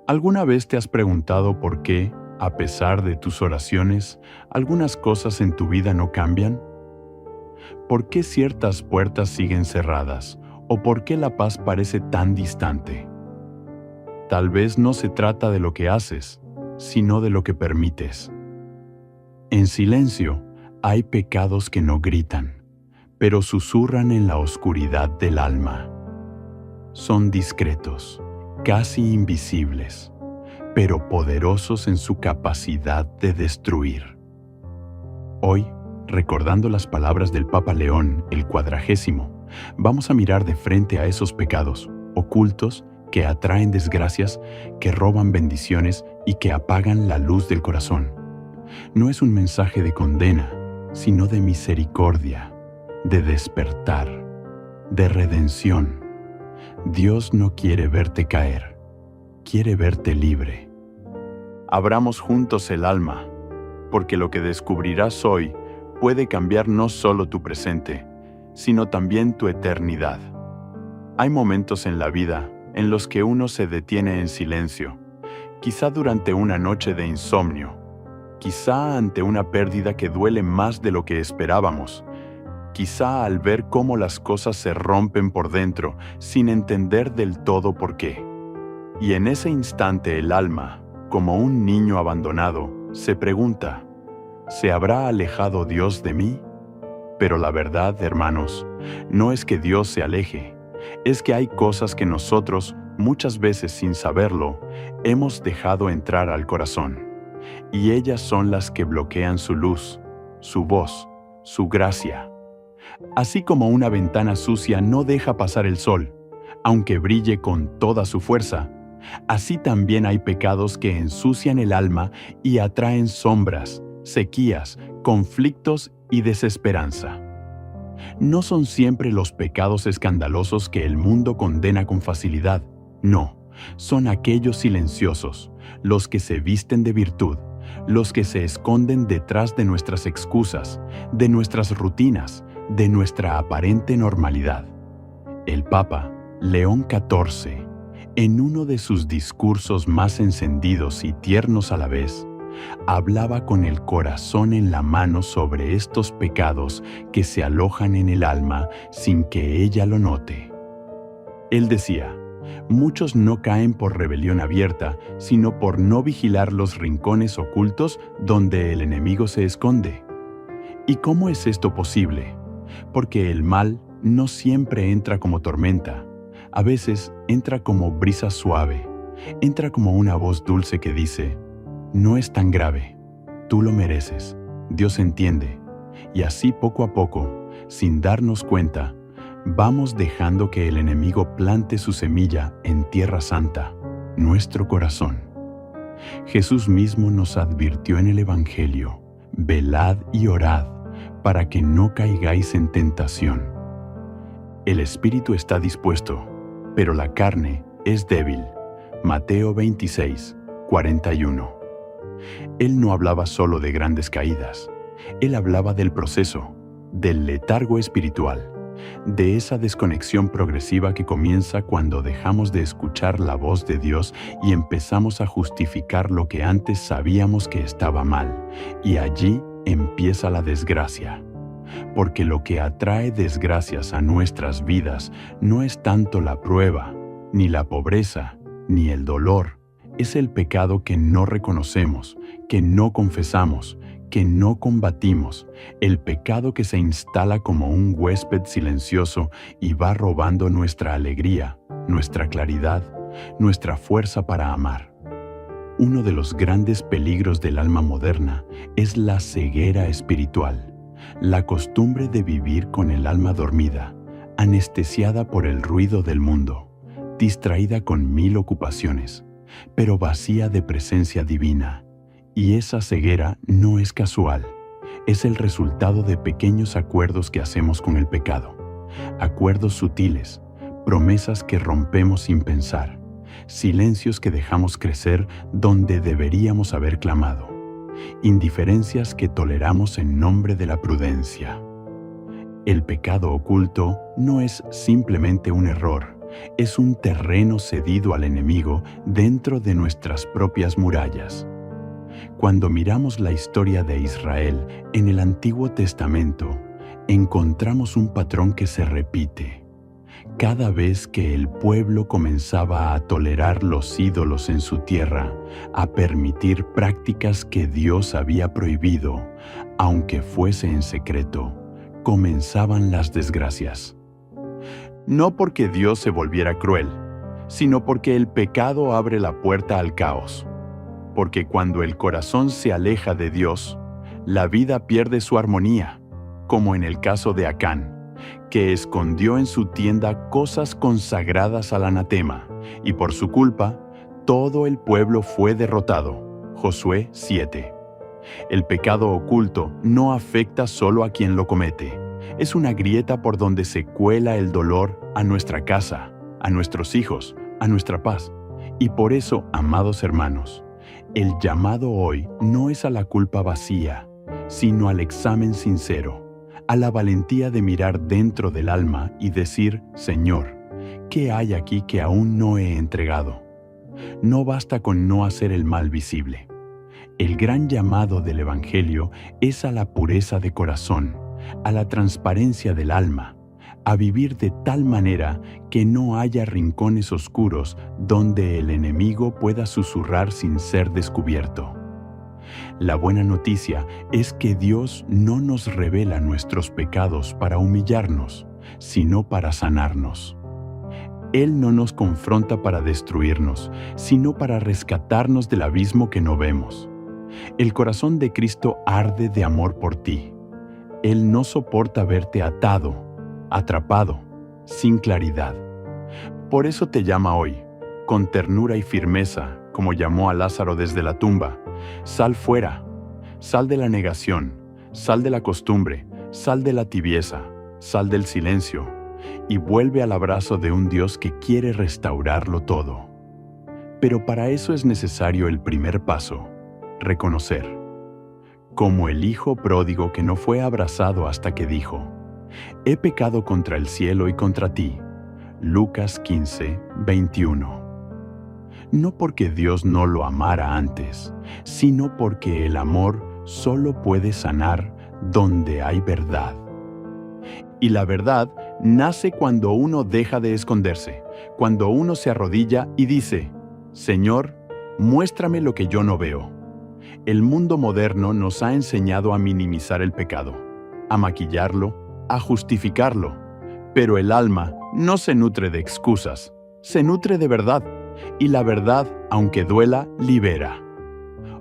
¿Alguna vez te has preguntado por qué, a pesar de tus oraciones, algunas cosas en tu vida no cambian? ¿Por qué ciertas puertas siguen cerradas? ¿O por qué la paz parece tan distante? Tal vez no se trata de lo que haces, sino de lo que permites. En silencio, hay pecados que no gritan, pero susurran en la oscuridad del alma. Son discretos, casi invisibles, pero poderosos en su capacidad de destruir. Hoy, recordando las palabras del Papa León el 40º, vamos a mirar de frente a esos pecados ocultos que atraen desgracias, que roban bendiciones y que apagan la luz del corazón. No es un mensaje de condena, sino de misericordia, de despertar, de redención. Dios no quiere verte caer, quiere verte libre. Abramos juntos el alma, porque lo que descubrirás hoy puede cambiar no solo tu presente, sino también tu eternidad. Hay momentos en la vida en los que uno se detiene en silencio, quizá durante una noche de insomnio, quizá ante una pérdida que duele más de lo que esperábamos, quizá al ver cómo las cosas se rompen por dentro sin entender del todo por qué. Y en ese instante el alma, como un niño abandonado, se pregunta, ¿se habrá alejado Dios de mí? Pero la verdad, hermanos, no es que Dios se aleje, es que hay cosas que nosotros, muchas veces sin saberlo, hemos dejado entrar al corazón. Y ellas son las que bloquean su luz, su voz, su gracia. Así como una ventana sucia no deja pasar el sol, aunque brille con toda su fuerza, así también hay pecados que ensucian el alma y atraen sombras, sequías, conflictos y desesperanza. No son siempre los pecados escandalosos que el mundo condena con facilidad, no, son aquellos silenciosos, los que se visten de virtud, los que se esconden detrás de nuestras excusas, de nuestras rutinas, de nuestra aparente normalidad. El Papa León XIV, en uno de sus discursos más encendidos y tiernos a la vez, hablaba con el corazón en la mano sobre estos pecados que se alojan en el alma sin que ella lo note. Él decía, muchos no caen por rebelión abierta, sino por no vigilar los rincones ocultos donde el enemigo se esconde. ¿Y cómo es esto posible? Porque el mal no siempre entra como tormenta. A veces entra como brisa suave, entra como una voz dulce que dice, no es tan grave, tú lo mereces, Dios entiende. Y así poco a poco, sin darnos cuenta, vamos dejando que el enemigo plante su semilla en tierra santa, nuestro corazón. Jesús mismo nos advirtió en el Evangelio, velad y orad, para que no caigáis en tentación. El espíritu está dispuesto, pero la carne es débil. Mateo 26, 41. Él no hablaba solo de grandes caídas, él hablaba del proceso, del letargo espiritual, de esa desconexión progresiva que comienza cuando dejamos de escuchar la voz de Dios y empezamos a justificar lo que antes sabíamos que estaba mal, y allí empieza la desgracia. Porque lo que atrae desgracias a nuestras vidas no es tanto la prueba, ni la pobreza, ni el dolor. Es el pecado que no reconocemos, que no confesamos, que no combatimos, el pecado que se instala como un huésped silencioso y va robando nuestra alegría, nuestra claridad, nuestra fuerza para amar. Uno de los grandes peligros del alma moderna es la ceguera espiritual, la costumbre de vivir con el alma dormida, anestesiada por el ruido del mundo, distraída con 1000 ocupaciones, pero vacía de presencia divina. Y esa ceguera no es casual, es el resultado de pequeños acuerdos que hacemos con el pecado, acuerdos sutiles, promesas que rompemos sin pensar, silencios que dejamos crecer donde deberíamos haber clamado, indiferencias que toleramos en nombre de la prudencia. El pecado oculto no es simplemente un error, Es un terreno cedido al enemigo dentro de nuestras propias murallas. Cuando miramos la historia de Israel en el Antiguo Testamento, encontramos un patrón que se repite. Cada vez que el pueblo comenzaba a tolerar los ídolos en su tierra, a permitir prácticas que Dios había prohibido, aunque fuese en secreto, comenzaban las desgracias. No porque Dios se volviera cruel, sino porque el pecado abre la puerta al caos. Porque cuando el corazón se aleja de Dios, la vida pierde su armonía, como en el caso de Acán, que escondió en su tienda cosas consagradas al anatema, y por su culpa, todo el pueblo fue derrotado. Josué 7. El pecado oculto no afecta solo a quien lo comete. Es una grieta por donde se cuela el dolor a nuestra casa, a nuestros hijos, a nuestra paz. Y por eso, amados hermanos, el llamado hoy no es a la culpa vacía, sino al examen sincero, a la valentía de mirar dentro del alma y decir, Señor, ¿qué hay aquí que aún no he entregado? No basta con no hacer el mal visible. El gran llamado del Evangelio es a la pureza de corazón, a la transparencia del alma, a vivir de tal manera que no haya rincones oscuros donde el enemigo pueda susurrar sin ser descubierto. La buena noticia es que Dios no nos revela nuestros pecados para humillarnos, sino para sanarnos. Él no nos confronta para destruirnos, sino para rescatarnos del abismo que no vemos. El corazón de Cristo arde de amor por ti. Él no soporta verte atado, atrapado, sin claridad. Por eso te llama hoy, con ternura y firmeza, como llamó a Lázaro desde la tumba. Sal fuera, sal de la negación, sal de la costumbre, sal de la tibieza, sal del silencio, y vuelve al abrazo de un Dios que quiere restaurarlo todo. Pero para eso es necesario el primer paso, reconocer. Como el hijo pródigo que no fue abrazado hasta que dijo, «He pecado contra el cielo y contra ti». Lucas 15, 21. No porque Dios no lo amara antes, sino porque el amor solo puede sanar donde hay verdad. Y la verdad nace cuando uno deja de esconderse, cuando uno se arrodilla y dice, «Señor, muéstrame lo que yo no veo». El mundo moderno nos ha enseñado a minimizar el pecado, a maquillarlo, a justificarlo, pero el alma no se nutre de excusas, se nutre de verdad, y la verdad, aunque duela, libera.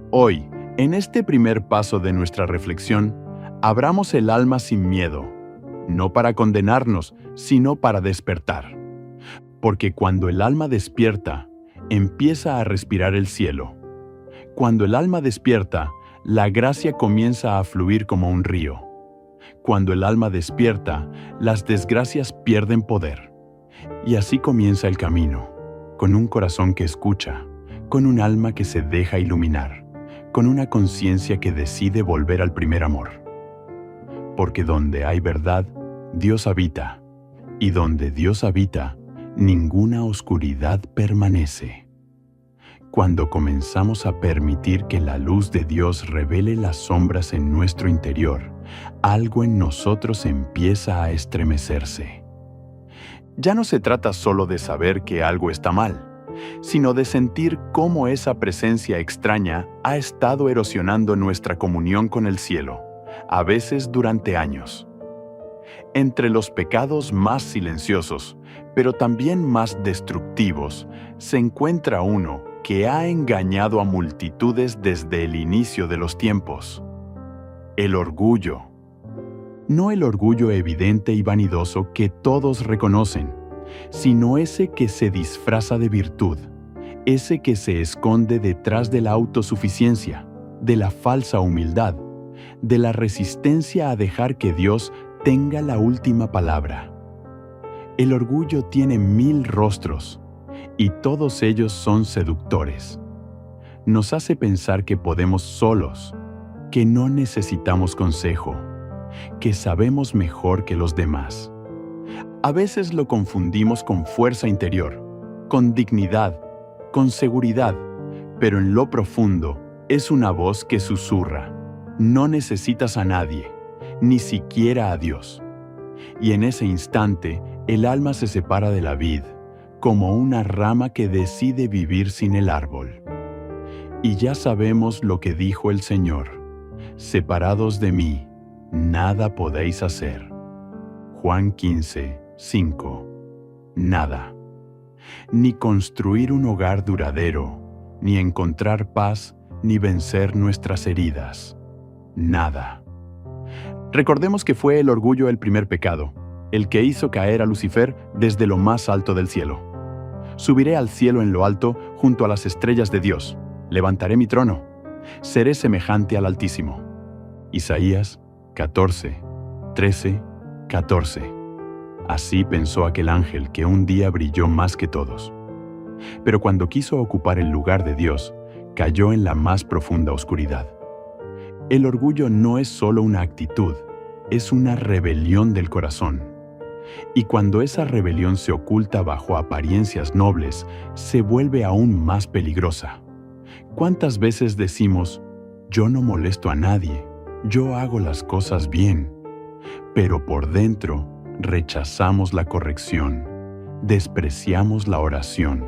Hoy, en este primer paso de nuestra reflexión, abramos el alma sin miedo, no para condenarnos, sino para despertar. Porque cuando el alma despierta, empieza a respirar el cielo. Cuando el alma despierta, la gracia comienza a fluir como un río. Cuando el alma despierta, las desgracias pierden poder. Y así comienza el camino, con un corazón que escucha, con un alma que se deja iluminar, con una conciencia que decide volver al primer amor. Porque donde hay verdad, Dios habita, y donde Dios habita, ninguna oscuridad permanece. Cuando comenzamos a permitir que la luz de Dios revele las sombras en nuestro interior, algo en nosotros empieza a estremecerse. Ya no se trata solo de saber que algo está mal, sino de sentir cómo esa presencia extraña ha estado erosionando nuestra comunión con el cielo, a veces durante años. Entre los pecados más silenciosos, pero también más destructivos, se encuentra uno que ha engañado a multitudes desde el inicio de los tiempos: el orgullo. No el orgullo evidente y vanidoso que todos reconocen, sino ese que se disfraza de virtud, ese que se esconde detrás de la autosuficiencia, de la falsa humildad, de la resistencia a dejar que Dios tenga la última palabra. El orgullo tiene 1000 rostros, y todos ellos son seductores. Nos hace pensar que podemos solos, que no necesitamos consejo, que sabemos mejor que los demás. A veces lo confundimos con fuerza interior, con dignidad, con seguridad, pero en lo profundo es una voz que susurra: no necesitas a nadie, ni siquiera a Dios. Y en ese instante, el alma se separa de la vid, como una rama que decide vivir sin el árbol. Y ya sabemos lo que dijo el Señor: separados de mí, nada podéis hacer. Juan 15, 5. Nada. Ni construir un hogar duradero, ni encontrar paz, ni vencer nuestras heridas. Nada. Recordemos que fue el orgullo el primer pecado, el que hizo caer a Lucifer desde lo más alto del cielo. Subiré al cielo en lo alto junto a las estrellas de Dios. Levantaré mi trono. Seré semejante al Altísimo. Isaías 14, 13, 14. Así pensó aquel ángel que un día brilló más que todos. Pero cuando quiso ocupar el lugar de Dios, cayó en la más profunda oscuridad. El orgullo no es solo una actitud, es una rebelión del corazón. Y cuando esa rebelión se oculta bajo apariencias nobles, se vuelve aún más peligrosa. ¿Cuántas veces decimos: yo no molesto a nadie, yo hago las cosas bien? Pero por dentro rechazamos la corrección, despreciamos la oración,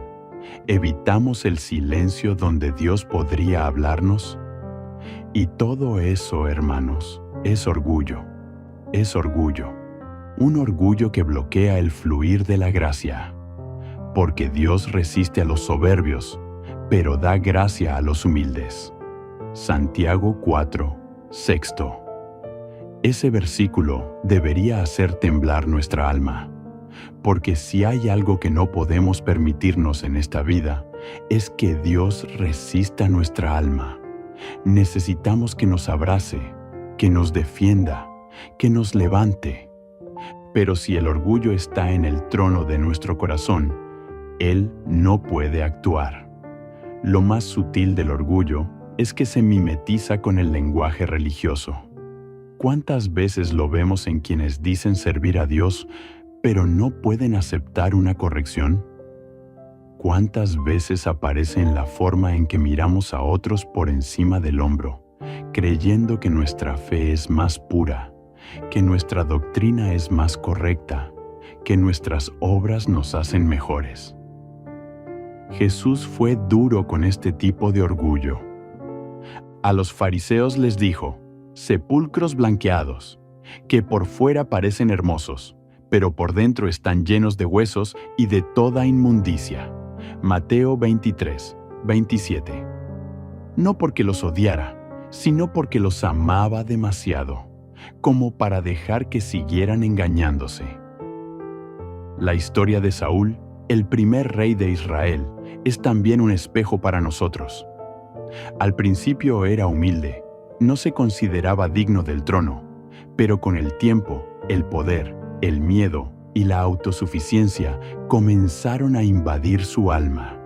evitamos el silencio donde Dios podría hablarnos. Y todo eso, hermanos, es orgullo. Es orgullo. Un orgullo que bloquea el fluir de la gracia. Porque Dios resiste a los soberbios, pero da gracia a los humildes. Santiago 4, 6. Ese versículo debería hacer temblar nuestra alma. Porque si hay algo que no podemos permitirnos en esta vida, es que Dios resista nuestra alma. Necesitamos que nos abrace, que nos defienda, que nos levante. Pero si el orgullo está en el trono de nuestro corazón, Él no puede actuar. Lo más sutil del orgullo es que se mimetiza con el lenguaje religioso. ¿Cuántas veces lo vemos en quienes dicen servir a Dios, pero no pueden aceptar una corrección? ¿Cuántas veces aparece en la forma en que miramos a otros por encima del hombro, creyendo que nuestra fe es más pura, que nuestra doctrina es más correcta, que nuestras obras nos hacen mejores? Jesús fue duro con este tipo de orgullo. A los fariseos les dijo: sepulcros blanqueados, que por fuera parecen hermosos, pero por dentro están llenos de huesos y de toda inmundicia. Mateo 23, 27. No porque los odiara, sino porque los amaba demasiado, como para dejar que siguieran engañándose. La historia de Saúl, el primer rey de Israel, es también un espejo para nosotros. Al principio era humilde, no se consideraba digno del trono, pero con el tiempo, el poder, el miedo y la autosuficiencia comenzaron a invadir su alma.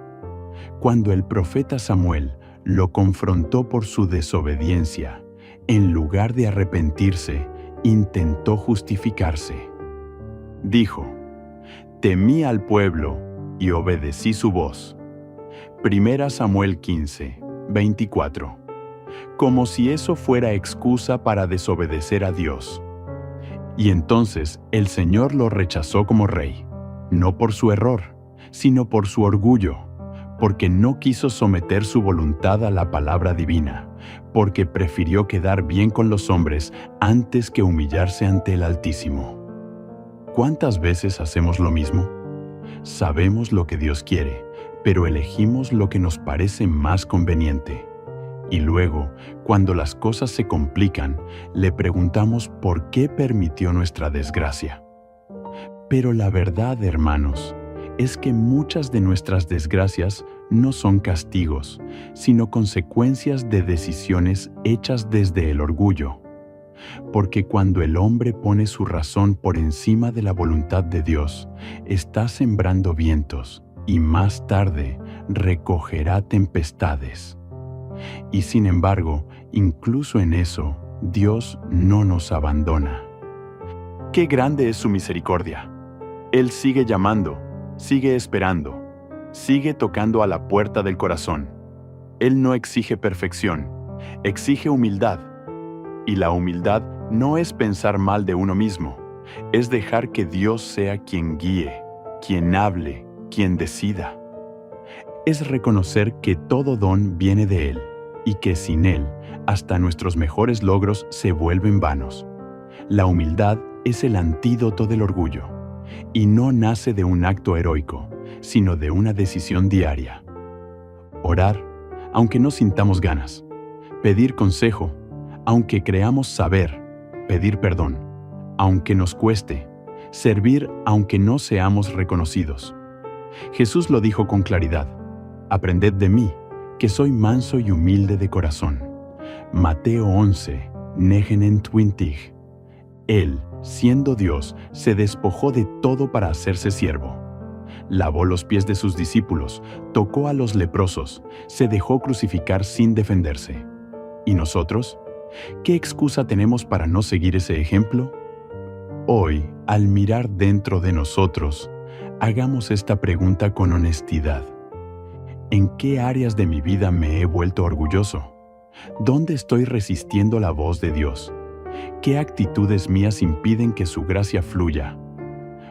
Cuando el profeta Samuel lo confrontó por su desobediencia, en lugar de arrepentirse, intentó justificarse. Dijo: temí al pueblo y obedecí su voz. 1 Samuel 15, 24. Como si eso fuera excusa para desobedecer a Dios. Y entonces el Señor lo rechazó como rey, no por su error, sino por su orgullo, porque no quiso someter su voluntad a la palabra divina, porque prefirió quedar bien con los hombres antes que humillarse ante el Altísimo. ¿Cuántas veces hacemos lo mismo? Sabemos lo que Dios quiere, pero elegimos lo que nos parece más conveniente. Y luego, cuando las cosas se complican, le preguntamos por qué permitió nuestra desgracia. Pero la verdad, hermanos, es que muchas de nuestras desgracias no son castigos, sino consecuencias de decisiones hechas desde el orgullo. Porque cuando el hombre pone su razón por encima de la voluntad de Dios, está sembrando vientos y más tarde recogerá tempestades. Y sin embargo, incluso en eso, Dios no nos abandona. ¡Qué grande es su misericordia! Él sigue llamando, sigue esperando, sigue tocando a la puerta del corazón. Él no exige perfección, exige humildad. Y la humildad no es pensar mal de uno mismo, es dejar que Dios sea quien guíe, quien hable, quien decida. Es reconocer que todo don viene de Él y que sin Él, hasta nuestros mejores logros se vuelven vanos. La humildad es el antídoto del orgullo y no nace de un acto heroico, sino de una decisión diaria. Orar, aunque no sintamos ganas. Pedir consejo, aunque creamos saber. Pedir perdón, aunque nos cueste. Servir, aunque no seamos reconocidos. Jesús lo dijo con claridad: aprended de mí, que soy manso y humilde de corazón. Mateo 11, 29. Él, siendo Dios, se despojó de todo para hacerse siervo. Lavó los pies de sus discípulos, tocó a los leprosos, se dejó crucificar sin defenderse. ¿Y nosotros? ¿Qué excusa tenemos para no seguir ese ejemplo? Hoy, al mirar dentro de nosotros, hagamos esta pregunta con honestidad. ¿En qué áreas de mi vida me he vuelto orgulloso? ¿Dónde estoy resistiendo la voz de Dios? ¿Qué actitudes mías impiden que su gracia fluya?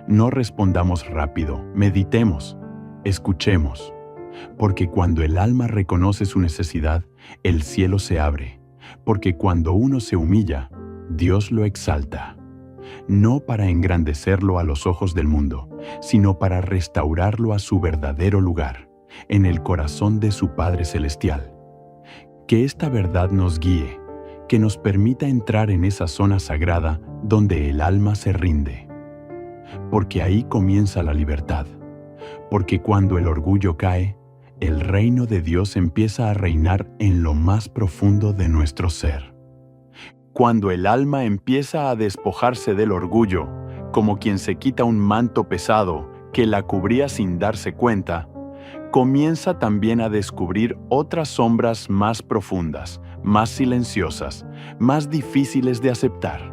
No respondamos rápido, meditemos, escuchemos, porque cuando el alma reconoce su necesidad, el cielo se abre, porque cuando uno se humilla, Dios lo exalta, no para engrandecerlo a los ojos del mundo, sino para restaurarlo a su verdadero lugar, en el corazón de su Padre Celestial. Que esta verdad nos guíe, que nos permita entrar en esa zona sagrada donde el alma se rinde. Porque ahí comienza la libertad. Porque cuando el orgullo cae, el reino de Dios empieza a reinar en lo más profundo de nuestro ser. Cuando el alma empieza a despojarse del orgullo, como quien se quita un manto pesado que la cubría sin darse cuenta, comienza también a descubrir otras sombras más profundas, más silenciosas, más difíciles de aceptar.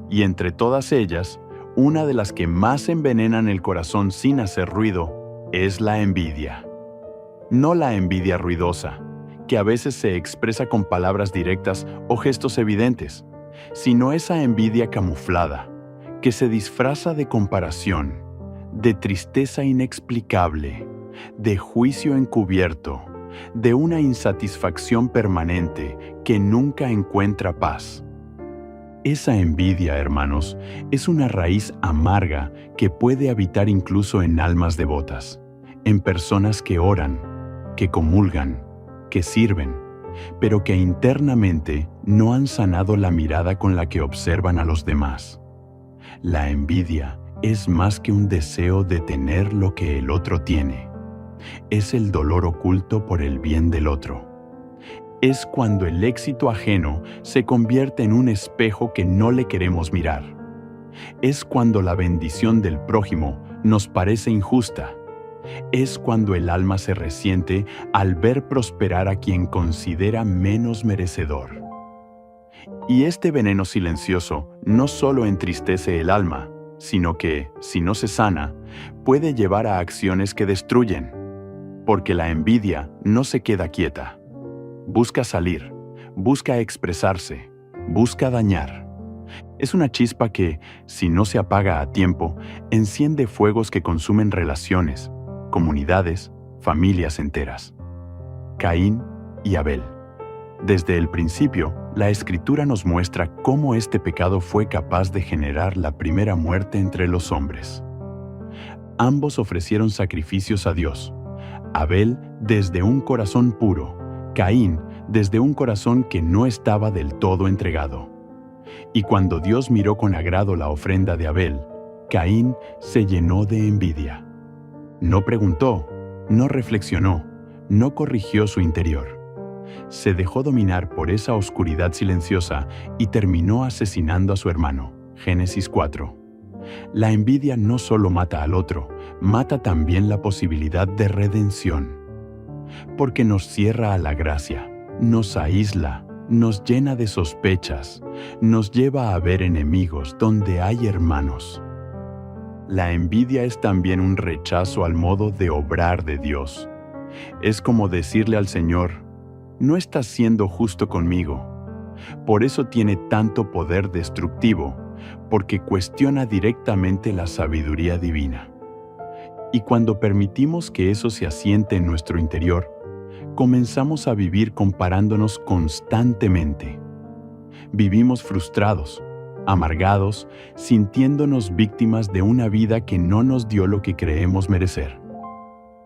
Y entre todas ellas, una de las que más envenenan el corazón sin hacer ruido es la envidia. No la envidia ruidosa, que a veces se expresa con palabras directas o gestos evidentes, sino esa envidia camuflada, que se disfraza de comparación, de tristeza inexplicable, de juicio encubierto, de una insatisfacción permanente que nunca encuentra paz. Esa envidia, hermanos, es una raíz amarga que puede habitar incluso en almas devotas, en personas que oran, que comulgan, que sirven, pero que internamente no han sanado la mirada con la que observan a los demás. La envidia es más que un deseo de tener lo que el otro tiene. Es el dolor oculto por el bien del otro. Es cuando el éxito ajeno se convierte en un espejo que no le queremos mirar. Es cuando la bendición del prójimo nos parece injusta. Es cuando el alma se resiente al ver prosperar a quien considera menos merecedor. Y este veneno silencioso no solo entristece el alma, sino que, si no se sana, puede llevar a acciones que destruyen. Porque la envidia no se queda quieta. Busca salir, busca expresarse, busca dañar. Es una chispa que, si no se apaga a tiempo, enciende fuegos que consumen relaciones, comunidades, familias enteras. Caín y Abel. Desde el principio, la Escritura nos muestra cómo este pecado fue capaz de generar la primera muerte entre los hombres. Ambos ofrecieron sacrificios a Dios. Abel desde un corazón puro, Caín desde un corazón que no estaba del todo entregado. Y cuando Dios miró con agrado la ofrenda de Abel, Caín se llenó de envidia. No preguntó, no reflexionó, no corrigió su interior. Se dejó dominar por esa oscuridad silenciosa y terminó asesinando a su hermano. Génesis 4. La envidia no solo mata al otro, mata también la posibilidad de redención. Porque nos cierra a la gracia, nos aísla, nos llena de sospechas, nos lleva a ver enemigos donde hay hermanos. La envidia es también un rechazo al modo de obrar de Dios. Es como decirle al Señor, no estás siendo justo conmigo. Por eso tiene tanto poder destructivo, porque cuestiona directamente la sabiduría divina. Y cuando permitimos que eso se asiente en nuestro interior, comenzamos a vivir comparándonos constantemente. Vivimos frustrados, amargados, sintiéndonos víctimas de una vida que no nos dio lo que creemos merecer.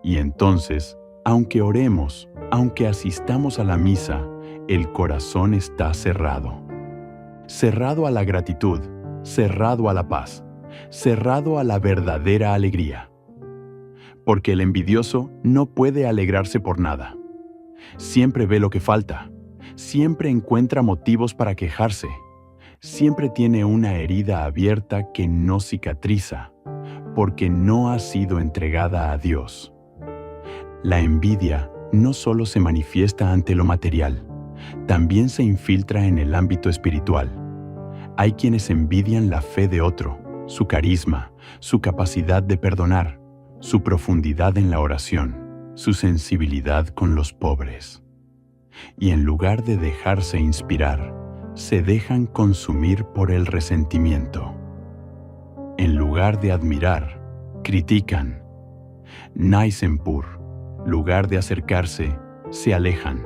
Y entonces, aunque oremos, aunque asistamos a la misa, el corazón está cerrado. Cerrado a la gratitud, cerrado a la paz, cerrado a la verdadera alegría. Porque el envidioso no puede alegrarse por nada. Siempre ve lo que falta, siempre encuentra motivos para quejarse, siempre tiene una herida abierta que no cicatriza, porque no ha sido entregada a Dios. La envidia no solo se manifiesta ante lo material, también se infiltra en el ámbito espiritual. Hay quienes envidian la fe de otro, su carisma, su capacidad de perdonar, su profundidad en la oración, su sensibilidad con los pobres. Y en lugar de dejarse inspirar, se dejan consumir por el resentimiento. En lugar de admirar, critican. Naisempur, lugar de acercarse, se alejan.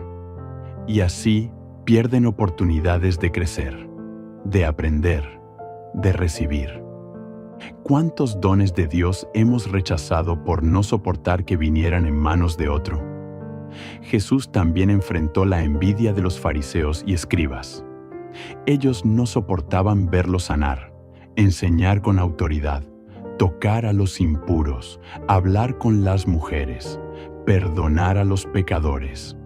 Y así pierden oportunidades de crecer, de aprender, de recibir. ¿Cuántos dones de Dios hemos rechazado por no soportar que vinieran en manos de otro? Jesús también enfrentó la envidia de los fariseos y escribas. Ellos no soportaban verlo sanar, enseñar con autoridad, tocar a los impuros, hablar con las mujeres, perdonar a los pecadores.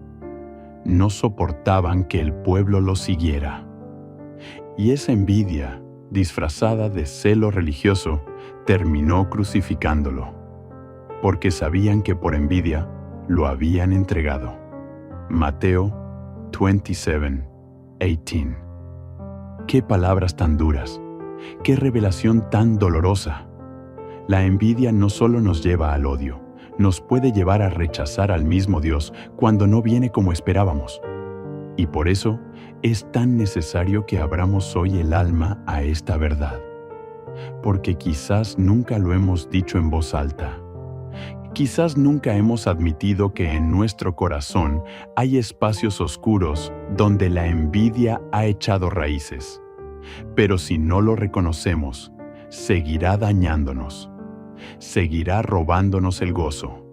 No soportaban que el pueblo lo siguiera. Y esa envidia, disfrazada de celo religioso, terminó crucificándolo, porque sabían que por envidia lo habían entregado. Mateo 27:18. ¡Qué palabras tan duras! ¡Qué revelación tan dolorosa! La envidia no solo nos lleva al odio, nos puede llevar a rechazar al mismo Dios cuando no viene como esperábamos. Y por eso es tan necesario que abramos hoy el alma a esta verdad, porque quizás nunca lo hemos dicho en voz alta. Quizás nunca hemos admitido que en nuestro corazón hay espacios oscuros donde la envidia ha echado raíces. Pero si no lo reconocemos, seguirá dañándonos, seguirá robándonos el gozo,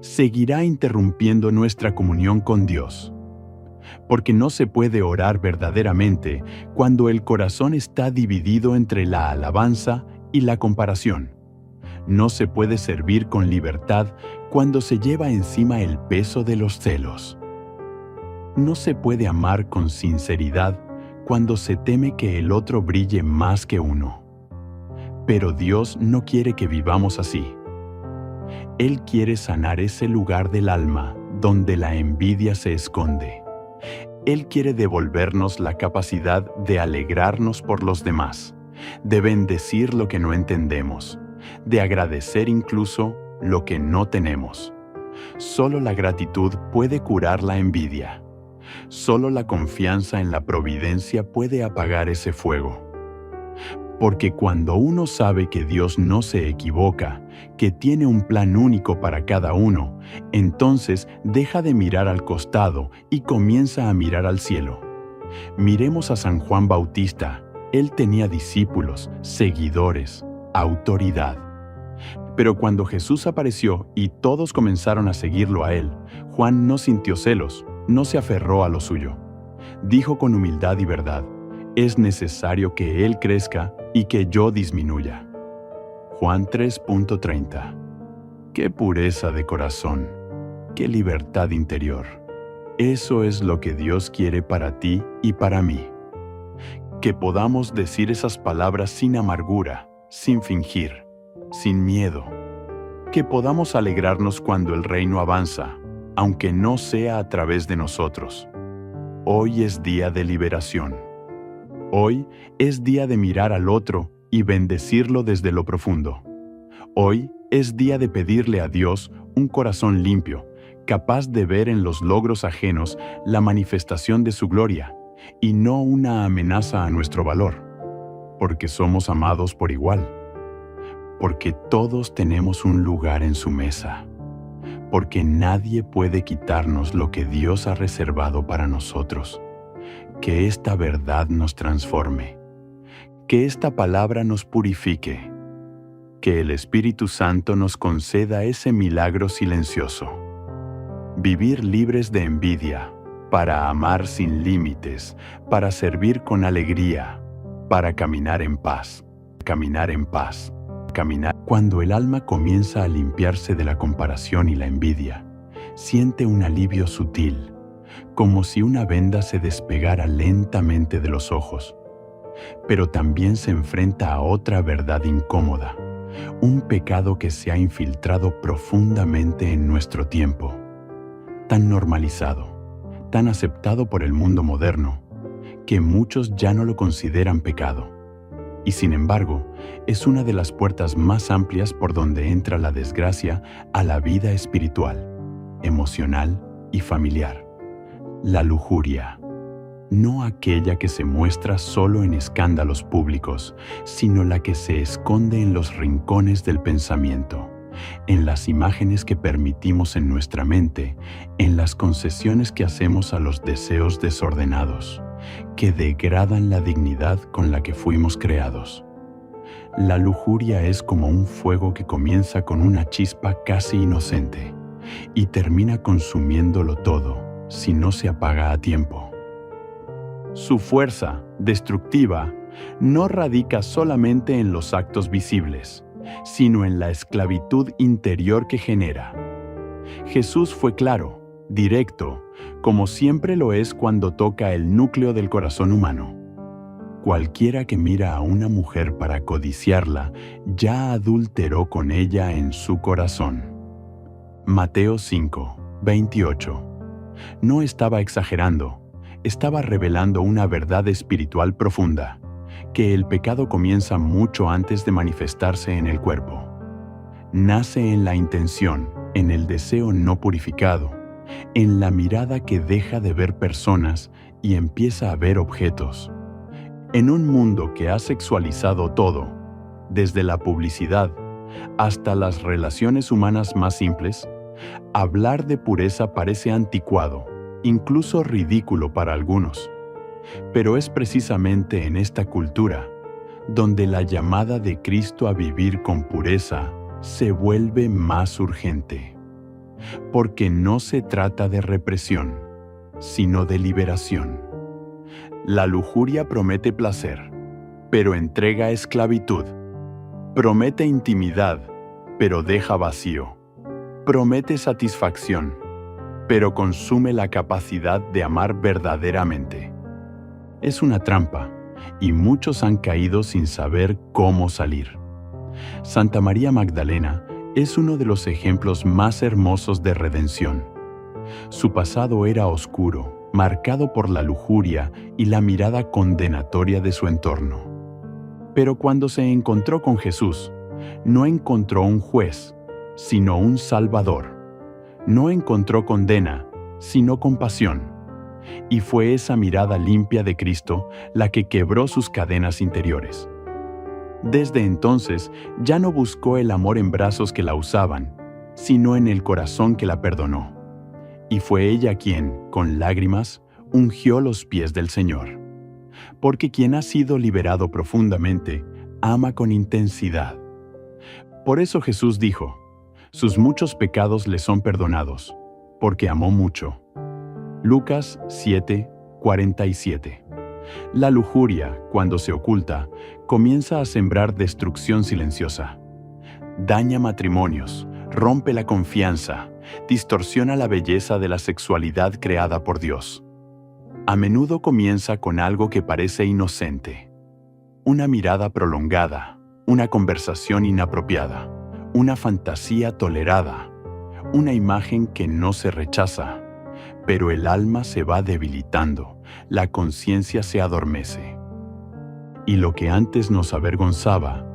seguirá interrumpiendo nuestra comunión con Dios. Porque no se puede orar verdaderamente cuando el corazón está dividido entre la alabanza y la comparación. No se puede servir con libertad cuando se lleva encima el peso de los celos. No se puede amar con sinceridad cuando se teme que el otro brille más que uno. Pero Dios no quiere que vivamos así. Él quiere sanar ese lugar del alma donde la envidia se esconde. Él quiere devolvernos la capacidad de alegrarnos por los demás, de bendecir lo que no entendemos, de agradecer incluso lo que no tenemos. Solo la gratitud puede curar la envidia. Solo la confianza en la providencia puede apagar ese fuego. Porque cuando uno sabe que Dios no se equivoca, que tiene un plan único para cada uno, entonces deja de mirar al costado y comienza a mirar al cielo. Miremos a San Juan Bautista. Él tenía discípulos, seguidores, autoridad. Pero cuando Jesús apareció y todos comenzaron a seguirlo a él, Juan no sintió celos, no se aferró a lo suyo. Dijo con humildad y verdad: es necesario que Él crezca y que yo disminuya. Juan 3:30. ¡Qué pureza de corazón! ¡Qué libertad interior! Eso es lo que Dios quiere para ti y para mí. Que podamos decir esas palabras sin amargura, sin fingir, sin miedo. Que podamos alegrarnos cuando el reino avanza, aunque no sea a través de nosotros. Hoy es día de liberación. Hoy es día de mirar al otro y bendecirlo desde lo profundo. Hoy es día de pedirle a Dios un corazón limpio, capaz de ver en los logros ajenos la manifestación de su gloria, y no una amenaza a nuestro valor, porque somos amados por igual, porque todos tenemos un lugar en su mesa, porque nadie puede quitarnos lo que Dios ha reservado para nosotros. Que esta verdad nos transforme, que esta palabra nos purifique, que el Espíritu Santo nos conceda ese milagro silencioso. Vivir libres de envidia, para amar sin límites, para servir con alegría, para caminar en paz, caminar. Cuando el alma comienza a limpiarse de la comparación y la envidia, siente un alivio sutil, como si una venda se despegara lentamente de los ojos. Pero también se enfrenta a otra verdad incómoda, un pecado que se ha infiltrado profundamente en nuestro tiempo, tan normalizado, tan aceptado por el mundo moderno, que muchos ya no lo consideran pecado. Y sin embargo, es una de las puertas más amplias por donde entra la desgracia a la vida espiritual, emocional y familiar. La lujuria. No aquella que se muestra solo en escándalos públicos, sino la que se esconde en los rincones del pensamiento, en las imágenes que permitimos en nuestra mente, en las concesiones que hacemos a los deseos desordenados, que degradan la dignidad con la que fuimos creados. La lujuria es como un fuego que comienza con una chispa casi inocente y termina consumiéndolo todo si no se apaga a tiempo. Su fuerza destructiva no radica solamente en los actos visibles, sino en la esclavitud interior que genera. Jesús fue claro, directo, como siempre lo es cuando toca el núcleo del corazón humano. Cualquiera que mira a una mujer para codiciarla, ya adulteró con ella en su corazón. Mateo 5, 28. No estaba exagerando, estaba revelando una verdad espiritual profunda, que el pecado comienza mucho antes de manifestarse en el cuerpo. Nace en la intención, en el deseo no purificado, en la mirada que deja de ver personas y empieza a ver objetos. En un mundo que ha sexualizado todo, desde la publicidad hasta las relaciones humanas más simples, hablar de pureza parece anticuado, incluso ridículo para algunos. Pero es precisamente en esta cultura donde la llamada de Cristo a vivir con pureza se vuelve más urgente. Porque no se trata de represión, sino de liberación. La lujuria promete placer, pero entrega esclavitud. Promete intimidad, pero deja vacío. Promete satisfacción, pero consume la capacidad de amar verdaderamente. Es una trampa, y muchos han caído sin saber cómo salir. Santa María Magdalena es uno de los ejemplos más hermosos de redención. Su pasado era oscuro, marcado por la lujuria y la mirada condenatoria de su entorno. Pero cuando se encontró con Jesús, no encontró un juez, sino un Salvador. No encontró condena, sino compasión. Y fue esa mirada limpia de Cristo la que quebró sus cadenas interiores. Desde entonces, ya no buscó el amor en brazos que la usaban, sino en el corazón que la perdonó. Y fue ella quien, con lágrimas, ungió los pies del Señor. Porque quien ha sido liberado profundamente, ama con intensidad. Por eso Jesús dijo: sus muchos pecados le son perdonados, porque amó mucho. Lucas 7, 47. La lujuria, cuando se oculta, comienza a sembrar destrucción silenciosa. Daña matrimonios, rompe la confianza, distorsiona la belleza de la sexualidad creada por Dios. A menudo comienza con algo que parece inocente. Una mirada prolongada, una conversación inapropiada, una fantasía tolerada, una imagen que no se rechaza, pero el alma se va debilitando, la conciencia se adormece. Y lo que antes nos avergonzaba,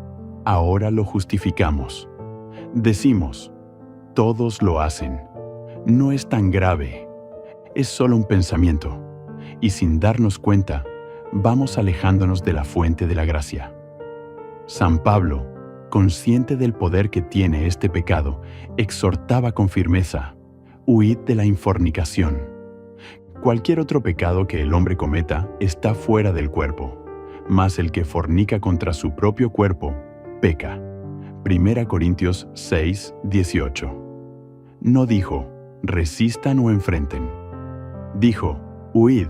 ahora lo justificamos. Decimos, todos lo hacen. No es tan grave. Es solo un pensamiento. Y sin darnos cuenta, vamos alejándonos de la fuente de la gracia. San Pablo, consciente del poder que tiene este pecado, exhortaba con firmeza: huid de la infornicación. Cualquier otro pecado que el hombre cometa está fuera del cuerpo, mas el que fornica contra su propio cuerpo, peca. 1 Corintios 6, 18. No dijo, resistan o enfrenten. Dijo, huid,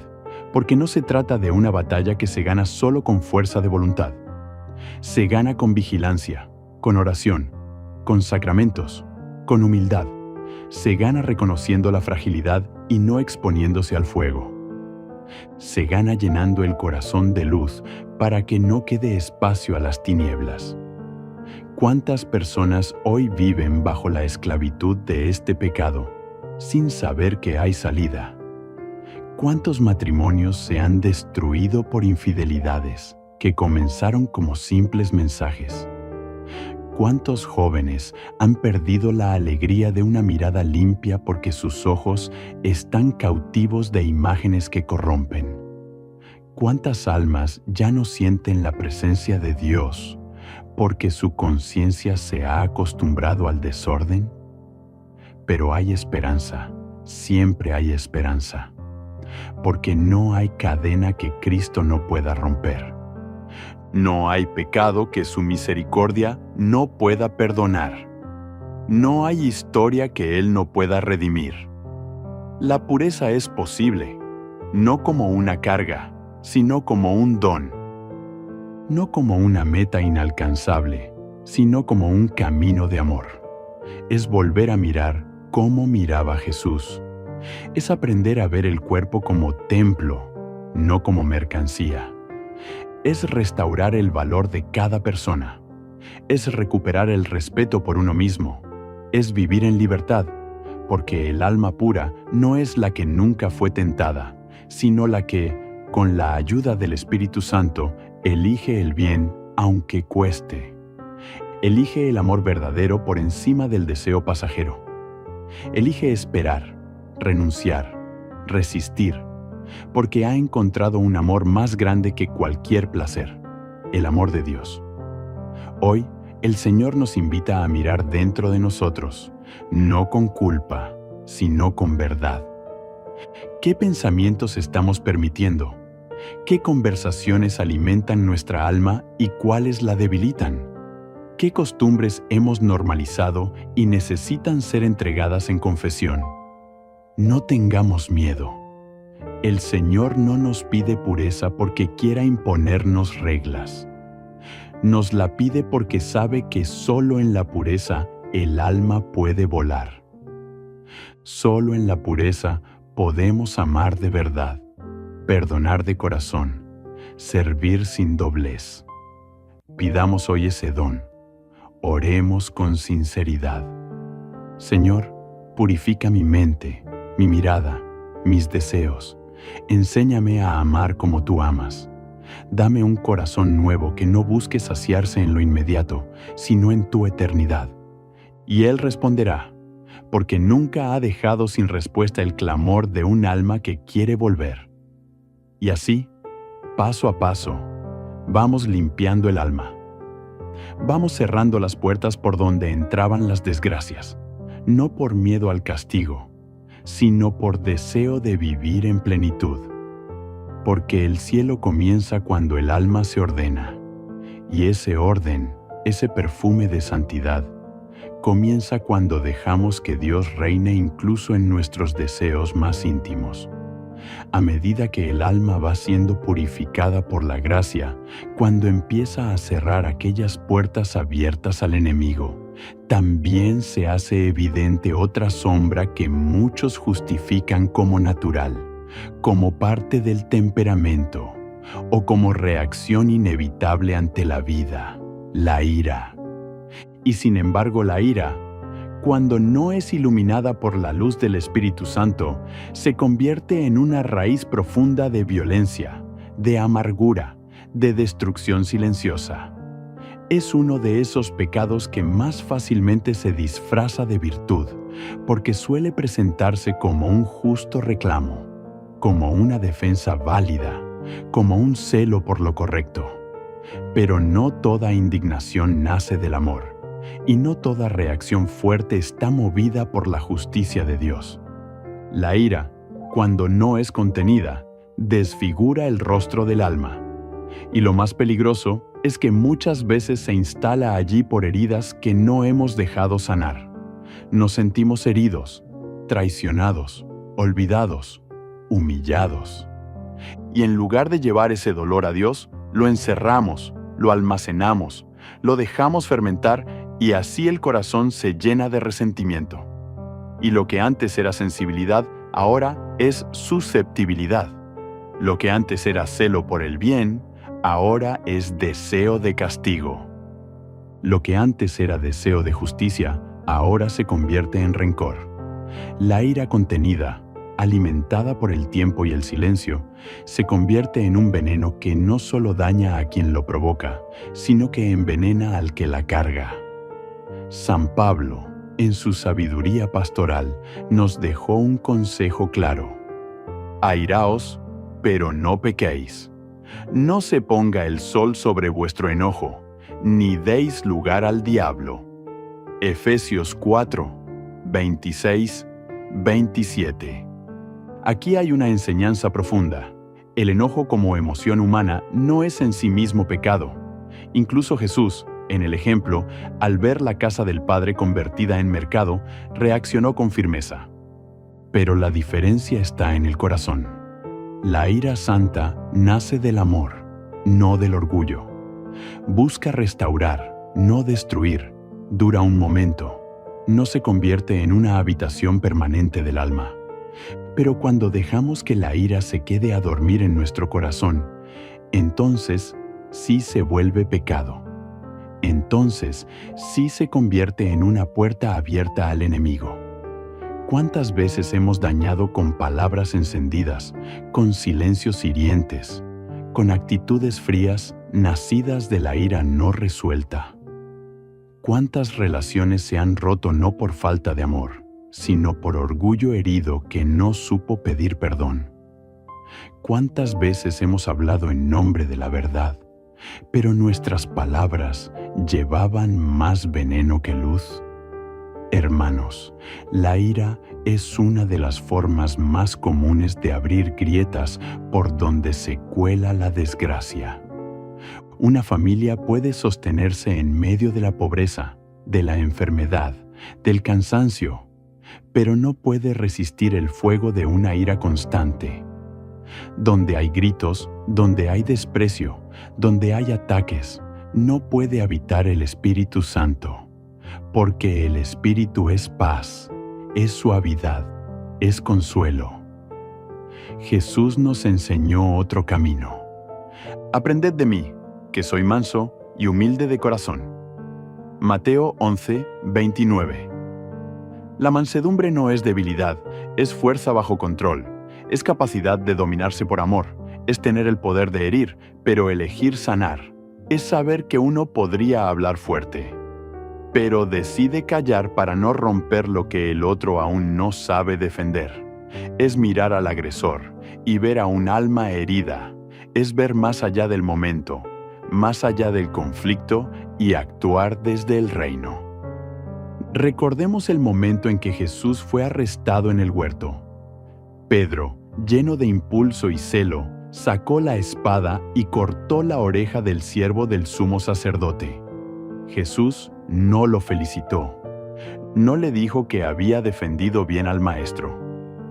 porque no se trata de una batalla que se gana solo con fuerza de voluntad. Se gana con vigilancia, con oración, con sacramentos, con humildad. Se gana reconociendo la fragilidad y no exponiéndose al fuego. Se gana llenando el corazón de luz para que no quede espacio a las tinieblas. ¿Cuántas personas hoy viven bajo la esclavitud de este pecado, sin saber que hay salida? ¿Cuántos matrimonios se han destruido por infidelidades que comenzaron como simples mensajes? ¿Cuántos jóvenes han perdido la alegría de una mirada limpia porque sus ojos están cautivos de imágenes que corrompen? ¿Cuántas almas ya no sienten la presencia de Dios porque su conciencia se ha acostumbrado al desorden? Pero hay esperanza, siempre hay esperanza, porque no hay cadena que Cristo no pueda romper. No hay pecado que su misericordia no pueda perdonar. No hay historia que Él no pueda redimir. La pureza es posible, no como una carga, sino como un don. No como una meta inalcanzable, sino como un camino de amor. Es volver a mirar como miraba Jesús. Es aprender a ver el cuerpo como templo, no como mercancía. Es restaurar el valor de cada persona. Es recuperar el respeto por uno mismo. Es vivir en libertad, porque el alma pura no es la que nunca fue tentada, sino la que, con la ayuda del Espíritu Santo, elige el bien aunque cueste. Elige el amor verdadero por encima del deseo pasajero. Elige esperar, renunciar, resistir, porque ha encontrado un amor más grande que cualquier placer, el amor de Dios. Hoy, el Señor nos invita a mirar dentro de nosotros, no con culpa, sino con verdad. ¿Qué pensamientos estamos permitiendo? ¿Qué conversaciones alimentan nuestra alma y cuáles la debilitan? ¿Qué costumbres hemos normalizado y necesitan ser entregadas en confesión? No tengamos miedo. El Señor no nos pide pureza porque quiera imponernos reglas. Nos la pide porque sabe que solo en la pureza el alma puede volar. Solo en la pureza podemos amar de verdad, perdonar de corazón, servir sin doblez. Pidamos hoy ese don. Oremos con sinceridad. Señor, purifica mi mente, mi mirada, mis deseos. Enséñame a amar como tú amas. Dame un corazón nuevo que no busque saciarse en lo inmediato, sino en tu eternidad. Y Él responderá, porque nunca ha dejado sin respuesta el clamor de un alma que quiere volver. Y así, paso a paso, vamos limpiando el alma. Vamos cerrando las puertas por donde entraban las desgracias, no por miedo al castigo, sino por deseo de vivir en plenitud. Porque el cielo comienza cuando el alma se ordena, y ese orden, ese perfume de santidad, comienza cuando dejamos que Dios reine incluso en nuestros deseos más íntimos. A medida que el alma va siendo purificada por la gracia, cuando empieza a cerrar aquellas puertas abiertas al enemigo, también se hace evidente otra sombra que muchos justifican como natural, como parte del temperamento o como reacción inevitable ante la vida, la ira. Y sin embargo, la ira, cuando no es iluminada por la luz del Espíritu Santo, se convierte en una raíz profunda de violencia, de amargura, de destrucción silenciosa. Es uno de esos pecados que más fácilmente se disfraza de virtud, porque suele presentarse como un justo reclamo, como una defensa válida, como un celo por lo correcto. Pero no toda indignación nace del amor, y no toda reacción fuerte está movida por la justicia de Dios. La ira, cuando no es contenida, desfigura el rostro del alma. Y lo más peligroso es que muchas veces se instala allí por heridas que no hemos dejado sanar. Nos sentimos heridos, traicionados, olvidados, humillados. Y en lugar de llevar ese dolor a Dios, lo encerramos, lo almacenamos, lo dejamos fermentar y así el corazón se llena de resentimiento. Y lo que antes era sensibilidad, ahora es susceptibilidad. Lo que antes era celo por el bien, ahora es deseo de castigo. Lo que antes era deseo de justicia, ahora se convierte en rencor. La ira contenida, alimentada por el tiempo y el silencio, se convierte en un veneno que no solo daña a quien lo provoca, sino que envenena al que la carga. San Pablo, en su sabiduría pastoral, nos dejó un consejo claro. Airaos, pero no pequéis. No se ponga el sol sobre vuestro enojo, ni deis lugar al diablo. Efesios 4, 26, 27. Aquí hay una enseñanza profunda. El enojo como emoción humana no es en sí mismo pecado. Incluso Jesús, en el ejemplo, al ver la casa del Padre convertida en mercado, reaccionó con firmeza. Pero la diferencia está en el corazón. La ira santa nace del amor, no del orgullo. Busca restaurar, no destruir. Dura un momento. No se convierte en una habitación permanente del alma. Pero cuando dejamos que la ira se quede a dormir en nuestro corazón, entonces sí se vuelve pecado. Entonces sí se convierte en una puerta abierta al enemigo. ¿Cuántas veces hemos dañado con palabras encendidas, con silencios hirientes, con actitudes frías nacidas de la ira no resuelta? ¿Cuántas relaciones se han roto no por falta de amor, sino por orgullo herido que no supo pedir perdón? ¿Cuántas veces hemos hablado en nombre de la verdad, pero nuestras palabras llevaban más veneno que luz? Hermanos, la ira es una de las formas más comunes de abrir grietas por donde se cuela la desgracia. Una familia puede sostenerse en medio de la pobreza, de la enfermedad, del cansancio, pero no puede resistir el fuego de una ira constante. Donde hay gritos, donde hay desprecio, donde hay ataques, no puede habitar el Espíritu Santo. Porque el Espíritu es paz, es suavidad, es consuelo. Jesús nos enseñó otro camino. Aprended de mí, que soy manso y humilde de corazón. Mateo 11, 29. La mansedumbre no es debilidad, es fuerza bajo control, es capacidad de dominarse por amor, es tener el poder de herir, pero elegir sanar, es saber que uno podría hablar fuerte, pero decide callar para no romper lo que el otro aún no sabe defender. Es mirar al agresor y ver a un alma herida. Es ver más allá del momento, más allá del conflicto y actuar desde el reino. Recordemos el momento en que Jesús fue arrestado en el huerto. Pedro, lleno de impulso y celo, sacó la espada y cortó la oreja del siervo del sumo sacerdote. Jesús no lo felicitó. No le dijo que había defendido bien al maestro.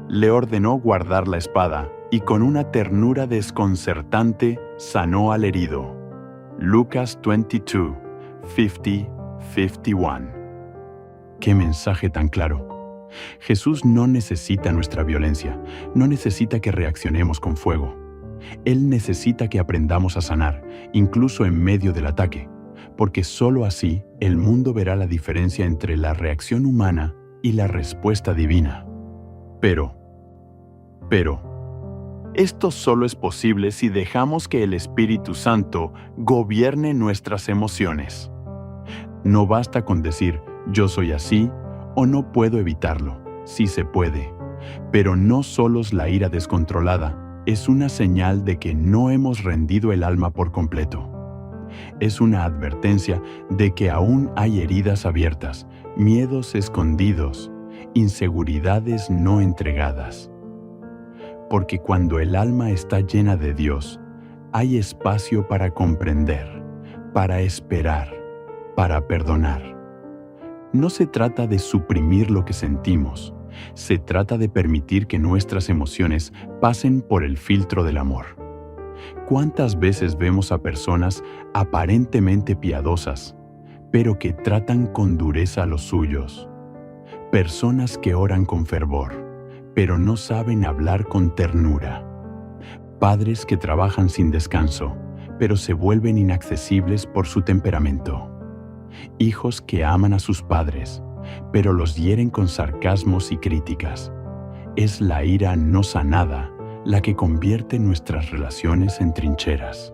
Le ordenó guardar la espada y con una ternura desconcertante sanó al herido. Lucas 22, 50, 51. ¡Qué mensaje tan claro! Jesús no necesita nuestra violencia, no necesita que reaccionemos con fuego. Él necesita que aprendamos a sanar, incluso en medio del ataque, porque sólo así el mundo verá la diferencia entre la reacción humana y la respuesta divina. Pero, Esto solo es posible si dejamos que el Espíritu Santo gobierne nuestras emociones. No basta con decir, yo soy así, o no puedo evitarlo. Sí se puede. Pero no solo es la ira descontrolada, es una señal de que no hemos rendido el alma por completo. Es una advertencia de que aún hay heridas abiertas, miedos escondidos, inseguridades no entregadas. Porque cuando el alma está llena de Dios, hay espacio para comprender, para esperar, para perdonar. No se trata de suprimir lo que sentimos, se trata de permitir que nuestras emociones pasen por el filtro del amor. ¿Cuántas veces vemos a personas aparentemente piadosas, pero que tratan con dureza a los suyos? Personas que oran con fervor, pero no saben hablar con ternura. Padres que trabajan sin descanso, pero se vuelven inaccesibles por su temperamento. Hijos que aman a sus padres, pero los hieren con sarcasmos y críticas. Es la ira no sanada la que convierte nuestras relaciones en trincheras.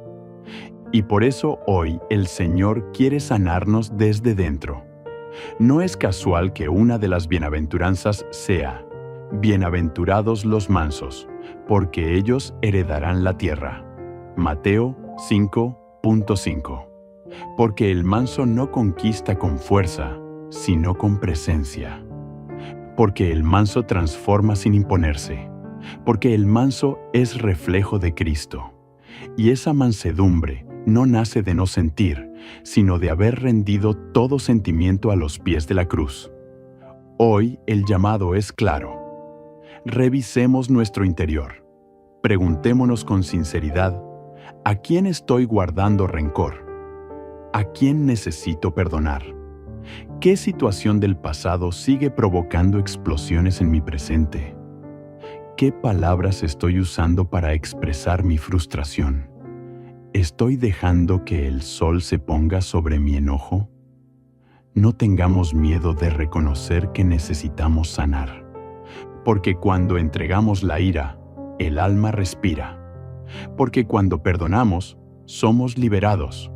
Y por eso hoy el Señor quiere sanarnos desde dentro. No es casual que una de las bienaventuranzas sea: bienaventurados los mansos, porque ellos heredarán la tierra. Mateo 5:5. Porque el manso no conquista con fuerza, sino con presencia. Porque el manso transforma sin imponerse. Porque el manso es reflejo de Cristo. Y esa mansedumbre no nace de no sentir, sino de haber rendido todo sentimiento a los pies de la cruz. Hoy el llamado es claro. Revisemos nuestro interior. Preguntémonos con sinceridad, ¿a quién estoy guardando rencor? ¿A quién necesito perdonar? ¿Qué situación del pasado sigue provocando explosiones en mi presente? ¿Qué palabras estoy usando para expresar mi frustración? ¿Estoy dejando que el sol se ponga sobre mi enojo? No tengamos miedo de reconocer que necesitamos sanar, porque cuando entregamos la ira, el alma respira, porque cuando perdonamos, somos liberados,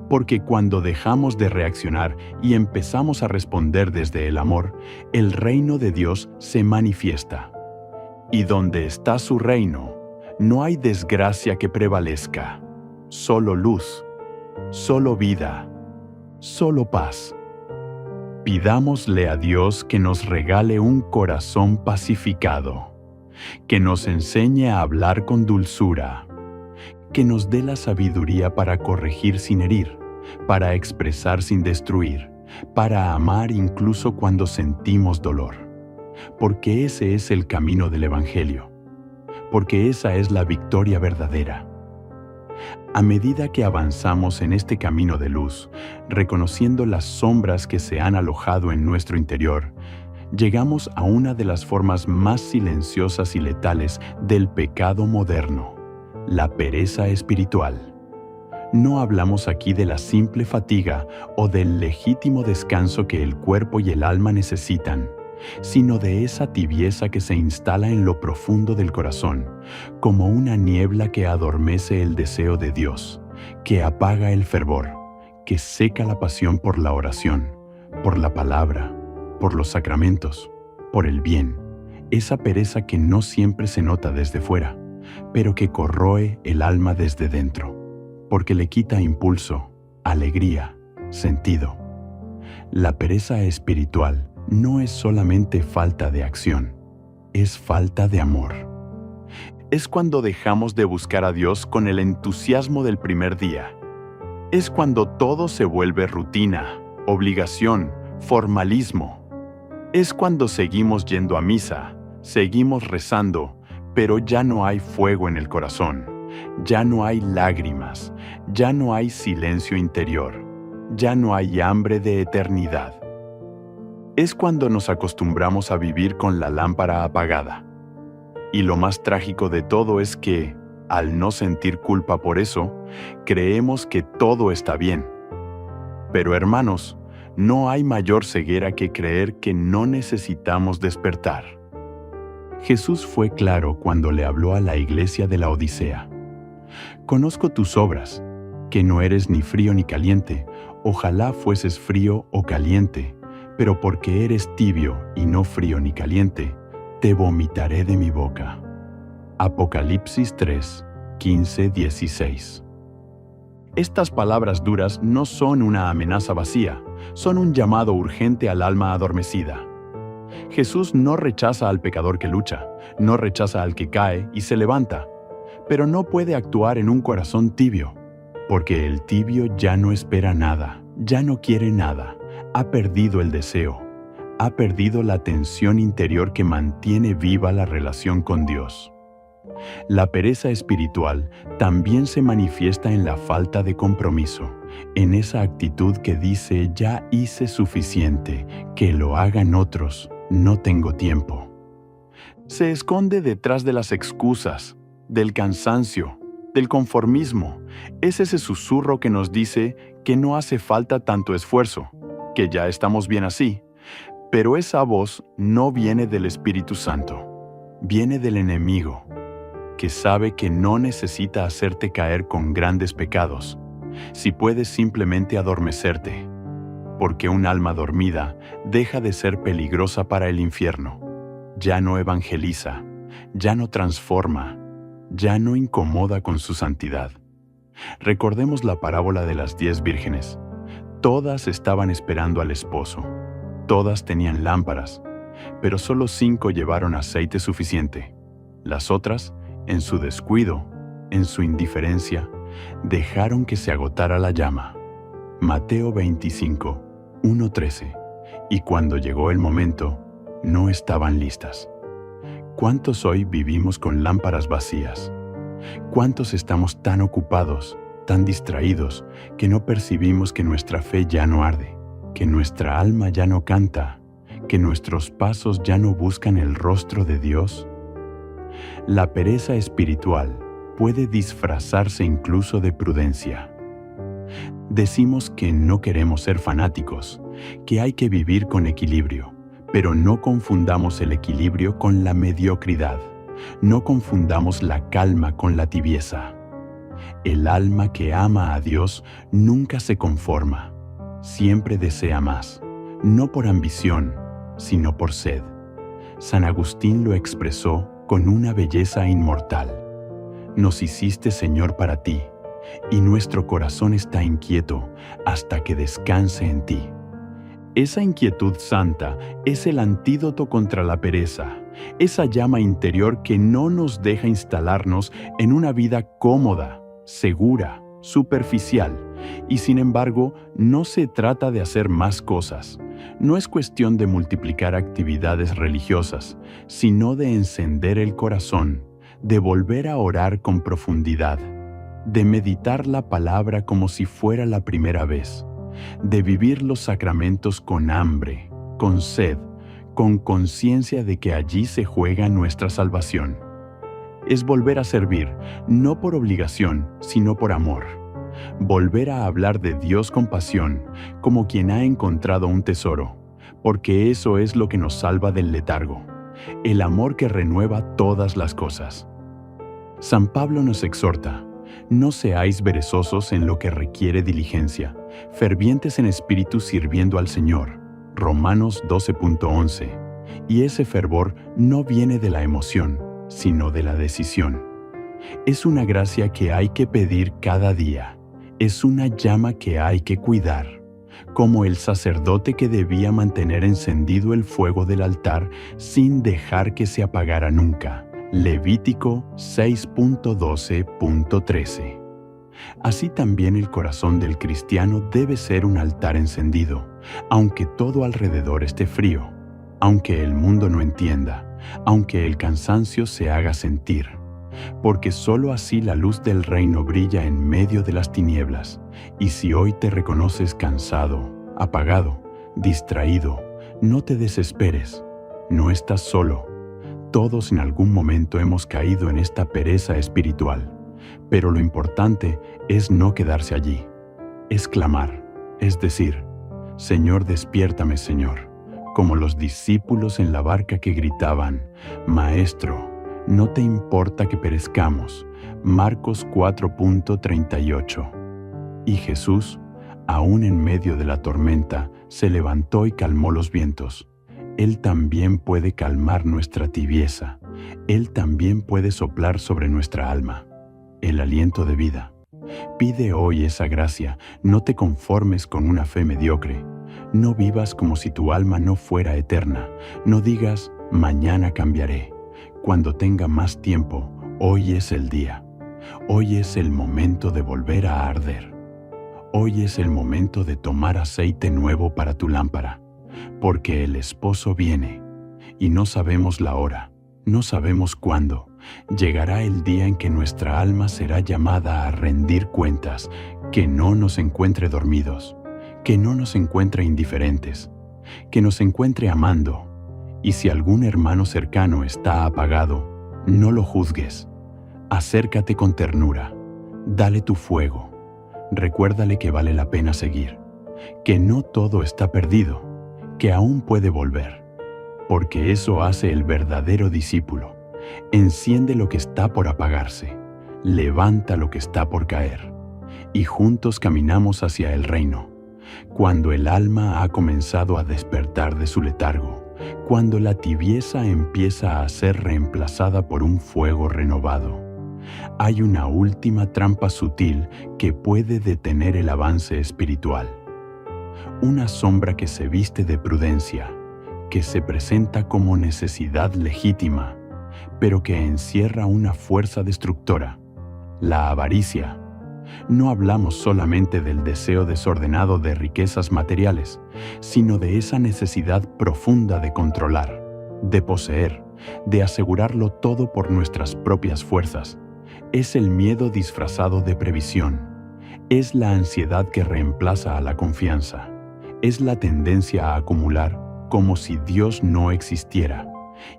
porque cuando dejamos de reaccionar y empezamos a responder desde el amor, el reino de Dios se manifiesta. Y donde está su reino, no hay desgracia que prevalezca, solo luz, solo vida, solo paz. Pidámosle a Dios que nos regale un corazón pacificado, que nos enseñe a hablar con dulzura, que nos dé la sabiduría para corregir sin herir, para expresar sin destruir, para amar incluso cuando sentimos dolor. Porque ese es el camino del Evangelio, porque esa es la victoria verdadera. A medida que avanzamos en este camino de luz, reconociendo las sombras que se han alojado en nuestro interior, llegamos a una de las formas más silenciosas y letales del pecado moderno, la pereza espiritual. No hablamos aquí de la simple fatiga o del legítimo descanso que el cuerpo y el alma necesitan, sino de esa tibieza que se instala en lo profundo del corazón, como una niebla que adormece el deseo de Dios, que apaga el fervor, que seca la pasión por la oración, por la palabra, por los sacramentos, por el bien, esa pereza que no siempre se nota desde fuera, pero que corroe el alma desde dentro, porque le quita impulso, alegría, sentido. La pereza espiritual no es solamente falta de acción, es falta de amor. Es cuando dejamos de buscar a Dios con el entusiasmo del primer día. Es cuando todo se vuelve rutina, obligación, formalismo. Es cuando seguimos yendo a misa, seguimos rezando, pero ya no hay fuego en el corazón, ya no hay lágrimas, ya no hay silencio interior, ya no hay hambre de eternidad. Es cuando nos acostumbramos a vivir con la lámpara apagada. Y lo más trágico de todo es que, al no sentir culpa por eso, creemos que todo está bien. Pero hermanos, no hay mayor ceguera que creer que no necesitamos despertar. Jesús fue claro cuando le habló a la iglesia de la Odisea. Conozco tus obras, que no eres ni frío ni caliente. Ojalá fueses frío o caliente, pero porque eres tibio y no frío ni caliente, te vomitaré de mi boca. Apocalipsis 3, 15, 16. Estas palabras duras no son una amenaza vacía, son un llamado urgente al alma adormecida. Jesús no rechaza al pecador que lucha, no rechaza al que cae y se levanta, pero no puede actuar en un corazón tibio, porque el tibio ya no espera nada, ya no quiere nada, ha perdido el deseo, ha perdido la tensión interior que mantiene viva la relación con Dios. La pereza espiritual también se manifiesta en la falta de compromiso, en esa actitud que dice ya hice suficiente, que lo hagan otros, no tengo tiempo. Se esconde detrás de las excusas, del cansancio, del conformismo. Es ese susurro que nos dice que no hace falta tanto esfuerzo, que ya estamos bien así. Pero esa voz no viene del Espíritu Santo, viene del enemigo, que sabe que no necesita hacerte caer con grandes pecados, si puedes simplemente adormecerte, porque un alma dormida deja de ser peligrosa para el infierno. Ya no evangeliza, ya no transforma, ya no incomoda con su santidad. Recordemos la parábola de las 10 vírgenes. Todas estaban esperando al esposo. Todas tenían lámparas, pero solo 5 llevaron aceite suficiente. Las otras, en su descuido, en su indiferencia, dejaron que se agotara la llama. Mateo 25, 1-13. Y cuando llegó el momento, no estaban listas. ¿Cuántos hoy vivimos con lámparas vacías? ¿Cuántos estamos tan ocupados, tan distraídos, que no percibimos que nuestra fe ya no arde, que nuestra alma ya no canta, que nuestros pasos ya no buscan el rostro de Dios? La pereza espiritual puede disfrazarse incluso de prudencia. Decimos que no queremos ser fanáticos, que hay que vivir con equilibrio, pero no confundamos el equilibrio con la mediocridad. No confundamos la calma con la tibieza. El alma que ama a Dios nunca se conforma, siempre desea más, no por ambición, sino por sed. San Agustín lo expresó con una belleza inmortal. Nos hiciste, Señor, para ti, y nuestro corazón está inquieto hasta que descanse en ti. Esa inquietud santa es el antídoto contra la pereza, esa llama interior que no nos deja instalarnos en una vida cómoda, segura, superficial, y sin embargo no se trata de hacer más cosas. No es cuestión de multiplicar actividades religiosas, sino de encender el corazón, de volver a orar con profundidad, de meditar la palabra como si fuera la primera vez, de vivir los sacramentos con hambre, con sed, con conciencia de que allí se juega nuestra salvación. Es volver a servir, no por obligación, sino por amor. Volver a hablar de Dios con pasión, como quien ha encontrado un tesoro, porque eso es lo que nos salva del letargo, el amor que renueva todas las cosas. San Pablo nos exhorta: no seáis perezosos en lo que requiere diligencia, fervientes en espíritu sirviendo al Señor. Romanos 12.11. Y ese fervor no viene de la emoción, sino de la decisión. Es una gracia que hay que pedir cada día. Es una llama que hay que cuidar, como el sacerdote que debía mantener encendido el fuego del altar sin dejar que se apagara nunca. Levítico 6.12.13. Así también el corazón del cristiano debe ser un altar encendido, aunque todo alrededor esté frío, aunque el mundo no entienda, aunque el cansancio se haga sentir, porque sólo así la luz del reino brilla en medio de las tinieblas. Y si hoy te reconoces cansado, apagado, distraído, no te desesperes, no estás solo. Todos en algún momento hemos caído en esta pereza espiritual, pero lo importante es no quedarse allí, es clamar, es decir: Señor, despiértame, Señor, como los discípulos en la barca que gritaban: Maestro, ¿no te importa que perezcamos? Marcos 4:38. Y Jesús, aún en medio de la tormenta, se levantó y calmó los vientos. Él también puede calmar nuestra tibieza. Él también puede soplar sobre nuestra alma el aliento de vida. Pide hoy esa gracia. No te conformes con una fe mediocre. No vivas como si tu alma no fuera eterna. No digas: mañana cambiaré. Cuando tenga más tiempo, hoy es el día. Hoy es el momento de volver a arder. Hoy es el momento de tomar aceite nuevo para tu lámpara, porque el esposo viene y no sabemos la hora, no sabemos cuándo. Llegará el día en que nuestra alma será llamada a rendir cuentas, que no nos encuentre dormidos, que no nos encuentre indiferentes, que nos encuentre amando. Y si algún hermano cercano está apagado, no lo juzgues. Acércate con ternura, dale tu fuego. Recuérdale que vale la pena seguir, que no todo está perdido, que aún puede volver, porque eso hace el verdadero discípulo. Enciende lo que está por apagarse, levanta lo que está por caer, y juntos caminamos hacia el reino. Cuando el alma ha comenzado a despertar de su letargo, cuando la tibieza empieza a ser reemplazada por un fuego renovado, hay una última trampa sutil que puede detener el avance espiritual. Una sombra que se viste de prudencia, que se presenta como necesidad legítima, pero que encierra una fuerza destructora: la avaricia. No hablamos solamente del deseo desordenado de riquezas materiales, sino de esa necesidad profunda de controlar, de poseer, de asegurarlo todo por nuestras propias fuerzas. Es el miedo disfrazado de previsión. Es la ansiedad que reemplaza a la confianza. Es la tendencia a acumular como si Dios no existiera.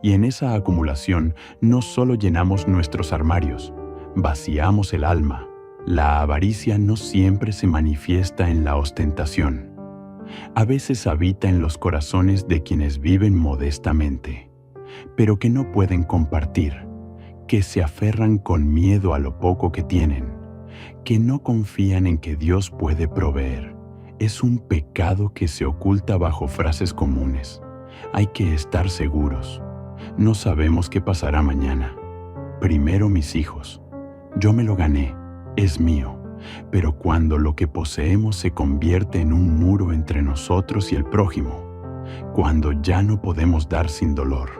Y en esa acumulación no solo llenamos nuestros armarios, vaciamos el alma. La avaricia no siempre se manifiesta en la ostentación. A veces habita en los corazones de quienes viven modestamente, pero que no pueden compartir, que se aferran con miedo a lo poco que tienen, que no confían en que Dios puede proveer. Es un pecado que se oculta bajo frases comunes. Hay que estar seguros. No sabemos qué pasará mañana. Primero mis hijos. Yo me lo gané. Es mío. Pero cuando lo que poseemos se convierte en un muro entre nosotros y el prójimo, cuando ya no podemos dar sin dolor,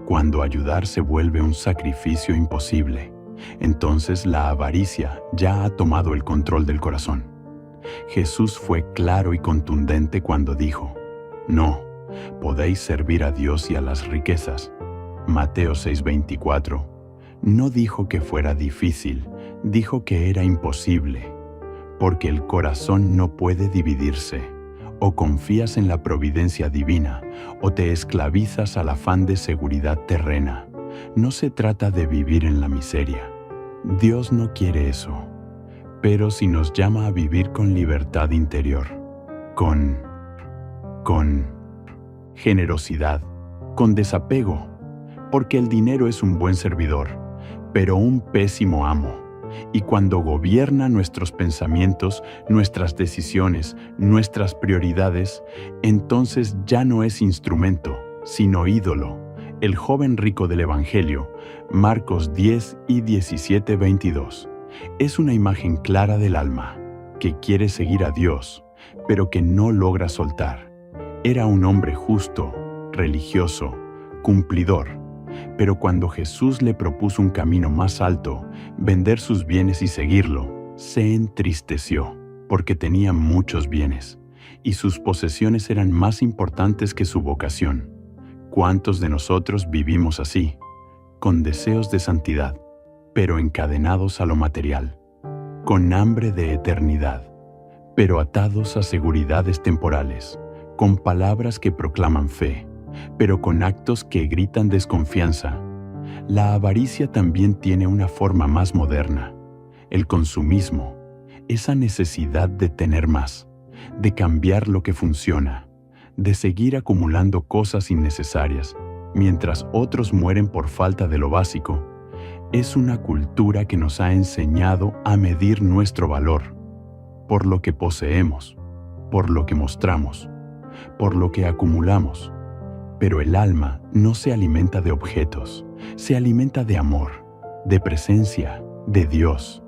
cuando ayudar se vuelve un sacrificio imposible, entonces la avaricia ya ha tomado el control del corazón. Jesús fue claro y contundente cuando dijo: no, podéis servir a Dios y a las riquezas. Mateo 6:24. No dijo que fuera difícil, dijo que era imposible, porque el corazón no puede dividirse. O confías en la providencia divina, o te esclavizas al afán de seguridad terrena. No se trata de vivir en la miseria. Dios no quiere eso, pero sí nos llama a vivir con libertad interior, con generosidad, con desapego, porque el dinero es un buen servidor, pero un pésimo amo. Y cuando gobierna nuestros pensamientos, nuestras decisiones, nuestras prioridades, entonces ya no es instrumento, sino ídolo. El joven rico del Evangelio, Marcos 10 y 17-22, es una imagen clara del alma, que quiere seguir a Dios, pero que no logra soltar. Era un hombre justo, religioso, cumplidor. Pero cuando Jesús le propuso un camino más alto, vender sus bienes y seguirlo, se entristeció, porque tenía muchos bienes, y sus posesiones eran más importantes que su vocación. ¿Cuántos de nosotros vivimos así, con deseos de santidad, pero encadenados a lo material, con hambre de eternidad, pero atados a seguridades temporales, con palabras que proclaman fe, pero con actos que gritan desconfianza? La avaricia también tiene una forma más moderna: el consumismo, esa necesidad de tener más, de cambiar lo que funciona, de seguir acumulando cosas innecesarias, mientras otros mueren por falta de lo básico, es una cultura que nos ha enseñado a medir nuestro valor por lo que poseemos, por lo que mostramos, por lo que acumulamos. Pero el alma no se alimenta de objetos, se alimenta de amor, de presencia, de Dios.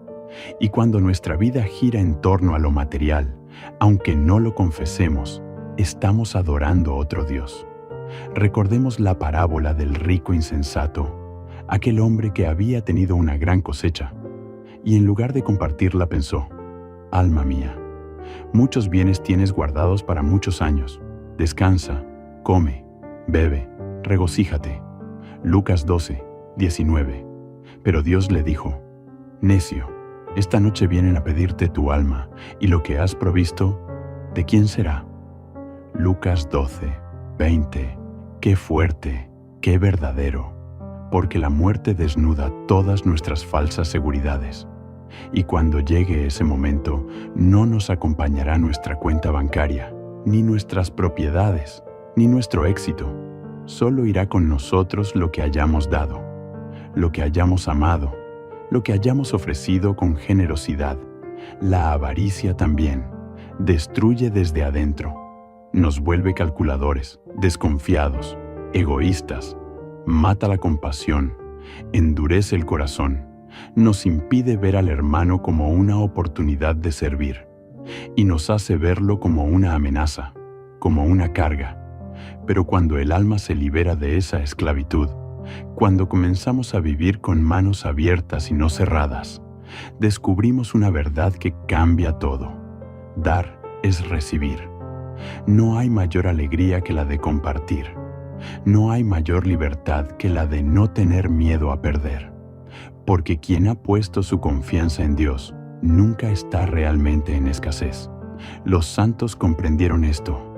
Y cuando nuestra vida gira en torno a lo material, aunque no lo confesemos, estamos adorando a otro Dios. Recordemos la parábola del rico insensato, aquel hombre que había tenido una gran cosecha, y en lugar de compartirla pensó: alma mía, muchos bienes tienes guardados para muchos años. Descansa, come, bebe, regocíjate. Lucas 12, 19. Pero Dios le dijo: necio, esta noche vienen a pedirte tu alma, y lo que has provisto, ¿de quién será? Lucas 12, 20. Qué fuerte, qué verdadero, porque la muerte desnuda todas nuestras falsas seguridades. Y cuando llegue ese momento, no nos acompañará nuestra cuenta bancaria, ni nuestras propiedades, ni nuestro éxito. Solo irá con nosotros lo que hayamos dado, lo que hayamos amado, lo que hayamos ofrecido con generosidad. La avaricia también destruye desde adentro. Nos vuelve calculadores, desconfiados, egoístas, mata la compasión, endurece el corazón, nos impide ver al hermano como una oportunidad de servir y nos hace verlo como una amenaza, como una carga. Pero cuando el alma se libera de esa esclavitud, cuando comenzamos a vivir con manos abiertas y no cerradas, descubrimos una verdad que cambia todo. Dar es recibir. No hay mayor alegría que la de compartir. No hay mayor libertad que la de no tener miedo a perder. Porque quien ha puesto su confianza en Dios nunca está realmente en escasez. Los santos comprendieron esto.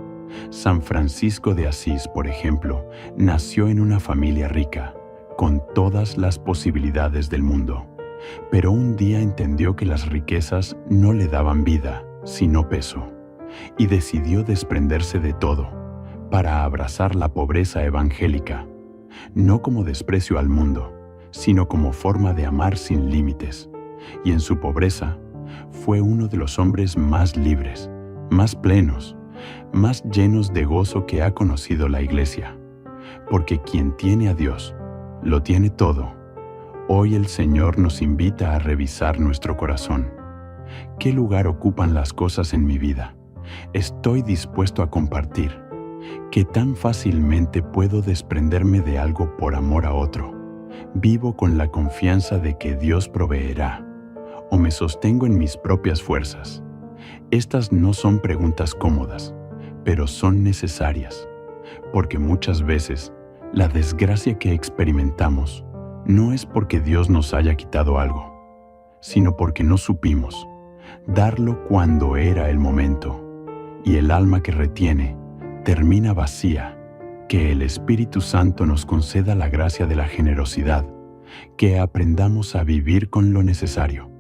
San Francisco de Asís, por ejemplo, nació en una familia rica, con todas las posibilidades del mundo. Pero un día entendió que las riquezas no le daban vida, sino peso, y decidió desprenderse de todo para abrazar la pobreza evangélica, no como desprecio al mundo, sino como forma de amar sin límites. Y en su pobreza fue uno de los hombres más libres, más plenos, más llenos de gozo que ha conocido la Iglesia. Porque quien tiene a Dios, lo tiene todo. Hoy el Señor nos invita a revisar nuestro corazón. ¿Qué lugar ocupan las cosas en mi vida? ¿Estoy dispuesto a compartir? ¿Qué tan fácilmente puedo desprenderme de algo por amor a otro? ¿Vivo con la confianza de que Dios proveerá? ¿O me sostengo en mis propias fuerzas? Estas no son preguntas cómodas, pero son necesarias, porque muchas veces la desgracia que experimentamos no es porque Dios nos haya quitado algo, sino porque no supimos darlo cuando era el momento, y el alma que retiene termina vacía. Que el Espíritu Santo nos conceda la gracia de la generosidad, que aprendamos a vivir con lo necesario,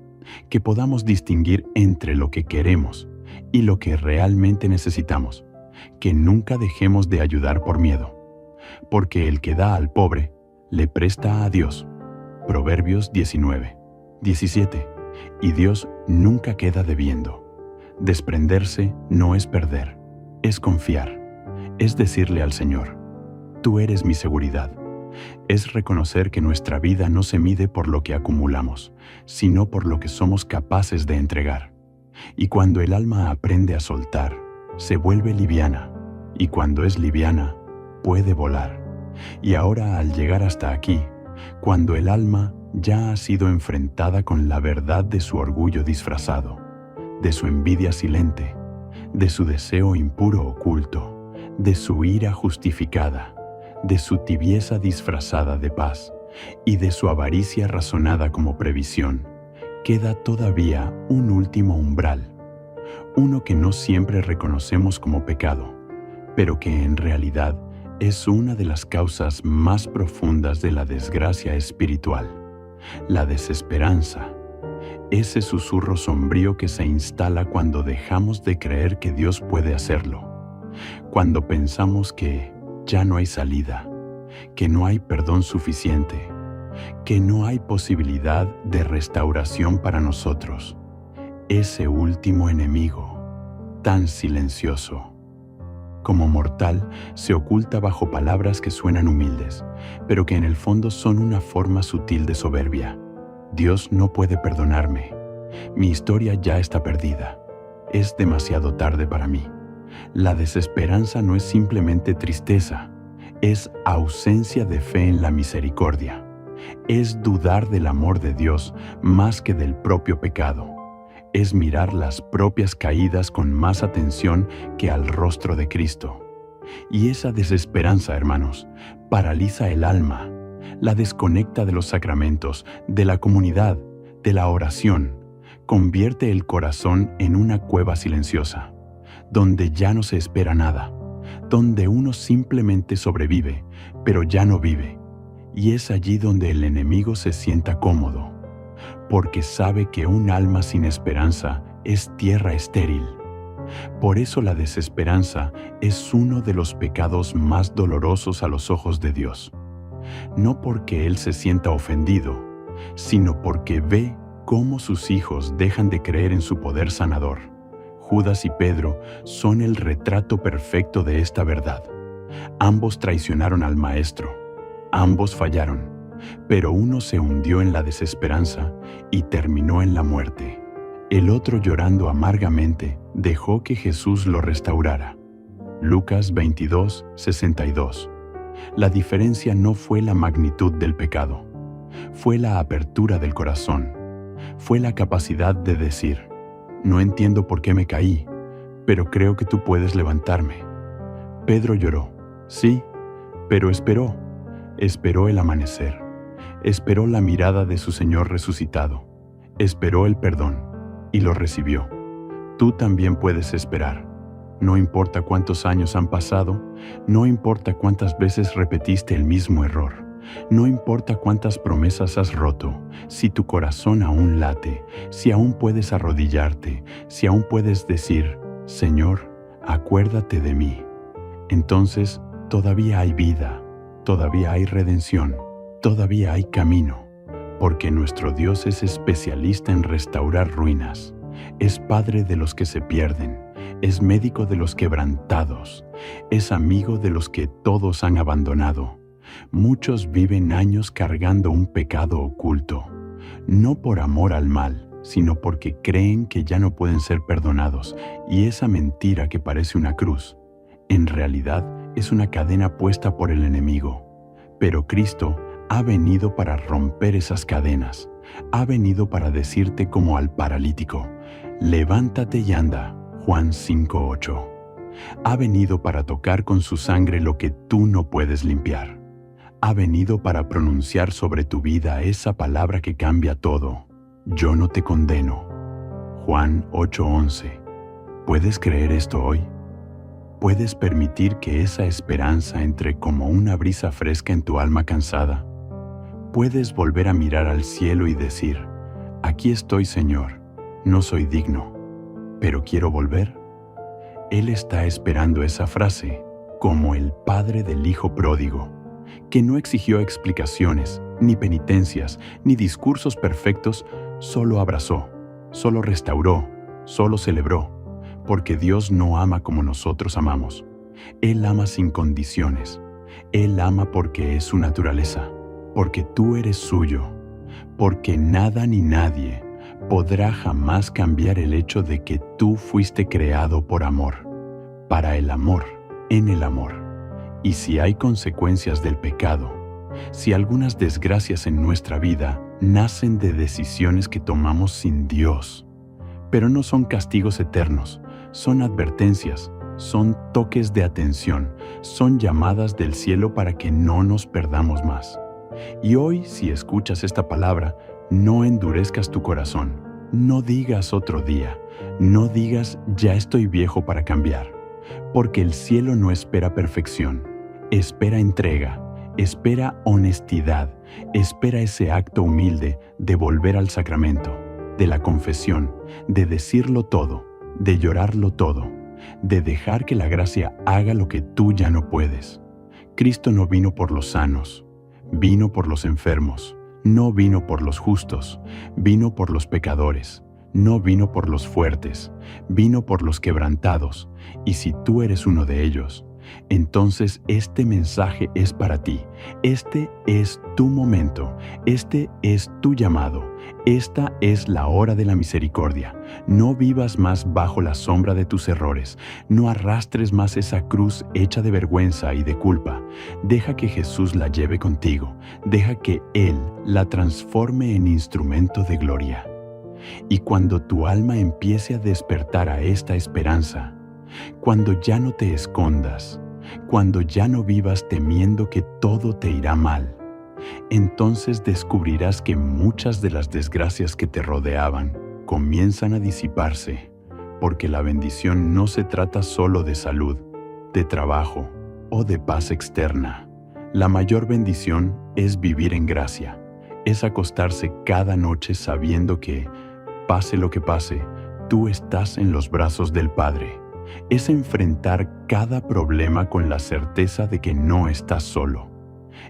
que podamos distinguir entre lo que queremos y lo que realmente necesitamos, que nunca dejemos de ayudar por miedo, porque el que da al pobre, le presta a Dios. Proverbios 19, 17. Y Dios nunca queda debiendo. Desprenderse no es perder, es confiar, es decirle al Señor: tú eres mi seguridad. Es reconocer que nuestra vida no se mide por lo que acumulamos, sino por lo que somos capaces de entregar. Y cuando el alma aprende a soltar, se vuelve liviana, y cuando es liviana, puede volar. Y ahora, al llegar hasta aquí, cuando el alma ya ha sido enfrentada con la verdad de su orgullo disfrazado, de su envidia silente, de su deseo impuro oculto, de su ira justificada, de su tibieza disfrazada de paz y de su avaricia razonada como previsión, queda todavía un último umbral, uno que no siempre reconocemos como pecado, pero que en realidad es una de las causas más profundas de la desgracia espiritual: la desesperanza, ese susurro sombrío que se instala cuando dejamos de creer que Dios puede hacerlo, cuando pensamos que ya no hay salida, que no hay perdón suficiente, que no hay posibilidad de restauración para nosotros. Ese último enemigo, tan silencioso. Como mortal, se oculta bajo palabras que suenan humildes, pero que en el fondo son una forma sutil de soberbia. Dios no puede perdonarme. Mi historia ya está perdida. Es demasiado tarde para mí. La desesperanza no es simplemente tristeza, es ausencia de fe en la misericordia. Es dudar del amor de Dios más que del propio pecado. Es mirar las propias caídas con más atención que al rostro de Cristo. Y esa desesperanza, hermanos, paraliza el alma, la desconecta de los sacramentos, de la comunidad, de la oración, convierte el corazón en una cueva silenciosa, donde ya no se espera nada, donde uno simplemente sobrevive, pero ya no vive. Y es allí donde el enemigo se sienta cómodo, porque sabe que un alma sin esperanza es tierra estéril. Por eso la desesperanza es uno de los pecados más dolorosos a los ojos de Dios. No porque Él se sienta ofendido, sino porque ve cómo sus hijos dejan de creer en su poder sanador. Judas y Pedro son el retrato perfecto de esta verdad. Ambos traicionaron al Maestro, ambos fallaron, pero uno se hundió en la desesperanza y terminó en la muerte. El otro, llorando amargamente, dejó que Jesús lo restaurara. Lucas 22, 62. La diferencia no fue la magnitud del pecado, fue la apertura del corazón, fue la capacidad de decir: no entiendo por qué me caí, pero creo que tú puedes levantarme. Pedro lloró, sí, pero esperó el amanecer, esperó la mirada de su Señor resucitado, esperó el perdón y lo recibió. Tú también puedes esperar. No importa cuántos años han pasado, no importa cuántas veces repetiste el mismo error, no importa cuántas promesas has roto, si tu corazón aún late, si aún puedes arrodillarte, si aún puedes decir: Señor, acuérdate de mí. Entonces todavía hay vida, todavía hay redención, todavía hay camino, porque nuestro Dios es especialista en restaurar ruinas, es Padre de los que se pierden, es médico de los quebrantados, es amigo de los que todos han abandonado. Muchos viven años cargando un pecado oculto, no por amor al mal, sino porque creen que ya no pueden ser perdonados, y esa mentira que parece una cruz, en realidad es una cadena puesta por el enemigo. Pero Cristo ha venido para romper esas cadenas, ha venido para decirte como al paralítico: levántate y anda. Juan 5:8. Ha venido para tocar con su sangre lo que tú no puedes limpiar. Ha venido para pronunciar sobre tu vida esa palabra que cambia todo: yo no te condeno. Juan 8:11. ¿Puedes creer esto hoy? ¿Puedes permitir que esa esperanza entre como una brisa fresca en tu alma cansada? ¿Puedes volver a mirar al cielo y decir: aquí estoy, Señor, no soy digno, pero quiero volver? Él está esperando esa frase, como el padre del hijo pródigo, que no exigió explicaciones, ni penitencias, ni discursos perfectos, solo abrazó, solo restauró, solo celebró, porque Dios no ama como nosotros amamos. Él ama sin condiciones. Él ama porque es su naturaleza, porque tú eres suyo, porque nada ni nadie podrá jamás cambiar el hecho de que tú fuiste creado por amor, para el amor, en el amor. Y si hay consecuencias del pecado, si algunas desgracias en nuestra vida nacen de decisiones que tomamos sin Dios, pero no son castigos eternos, son advertencias, son toques de atención, son llamadas del cielo para que no nos perdamos más. Y hoy, si escuchas esta palabra, no endurezcas tu corazón, no digas otro día, no digas ya estoy viejo para cambiar, porque el cielo no espera perfección, espera entrega, espera honestidad, espera ese acto humilde de volver al sacramento, de la confesión, de decirlo todo, de llorarlo todo, de dejar que la gracia haga lo que tú ya no puedes. Cristo no vino por los sanos, vino por los enfermos, no vino por los justos, vino por los pecadores, no vino por los fuertes, vino por los quebrantados, y si tú eres uno de ellos, entonces este mensaje es para ti. Este es tu momento, este es tu llamado, esta es la hora de la misericordia. No vivas más bajo la sombra de tus errores, no arrastres más esa cruz hecha de vergüenza y de culpa. Deja que Jesús la lleve contigo, deja que Él la transforme en instrumento de gloria. Y cuando tu alma empiece a despertar a esta esperanza, cuando ya no te escondas, cuando ya no vivas temiendo que todo te irá mal, entonces descubrirás que muchas de las desgracias que te rodeaban comienzan a disiparse, porque la bendición no se trata solo de salud, de trabajo o de paz externa. La mayor bendición es vivir en gracia, es acostarse cada noche sabiendo que, pase lo que pase, tú estás en los brazos del Padre. Es enfrentar cada problema con la certeza de que no estás solo.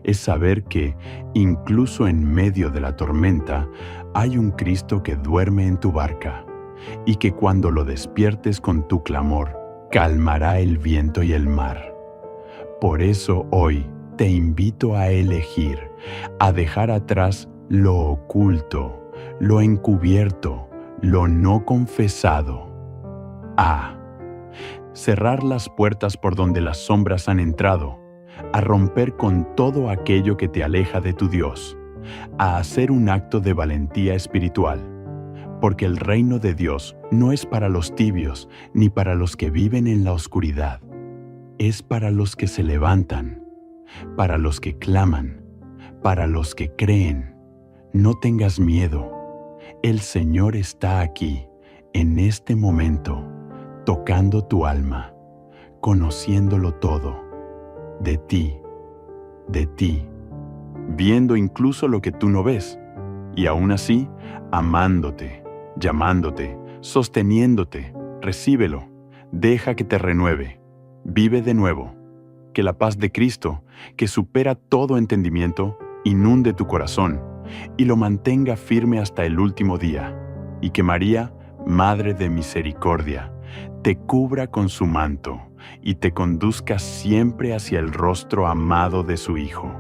Es saber que, incluso en medio de la tormenta, hay un Cristo que duerme en tu barca, y que cuando lo despiertes con tu clamor, calmará el viento y el mar. Por eso hoy te invito a elegir, a dejar atrás lo oculto, lo encubierto, lo no confesado. Cerrar las puertas por donde las sombras han entrado, a romper con todo aquello que te aleja de tu Dios, a hacer un acto de valentía espiritual, porque el reino de Dios no es para los tibios ni para los que viven en la oscuridad, es para los que se levantan, para los que claman, para los que creen. No tengas miedo, el Señor está aquí, en este momento, tocando tu alma, conociéndolo todo, de ti, viendo incluso lo que tú no ves, y aún así, amándote, llamándote, sosteniéndote. Recíbelo, deja que te renueve, vive de nuevo, que la paz de Cristo, que supera todo entendimiento, inunde tu corazón y lo mantenga firme hasta el último día, y que María, Madre de Misericordia, te cubra con su manto y te conduzca siempre hacia el rostro amado de su Hijo.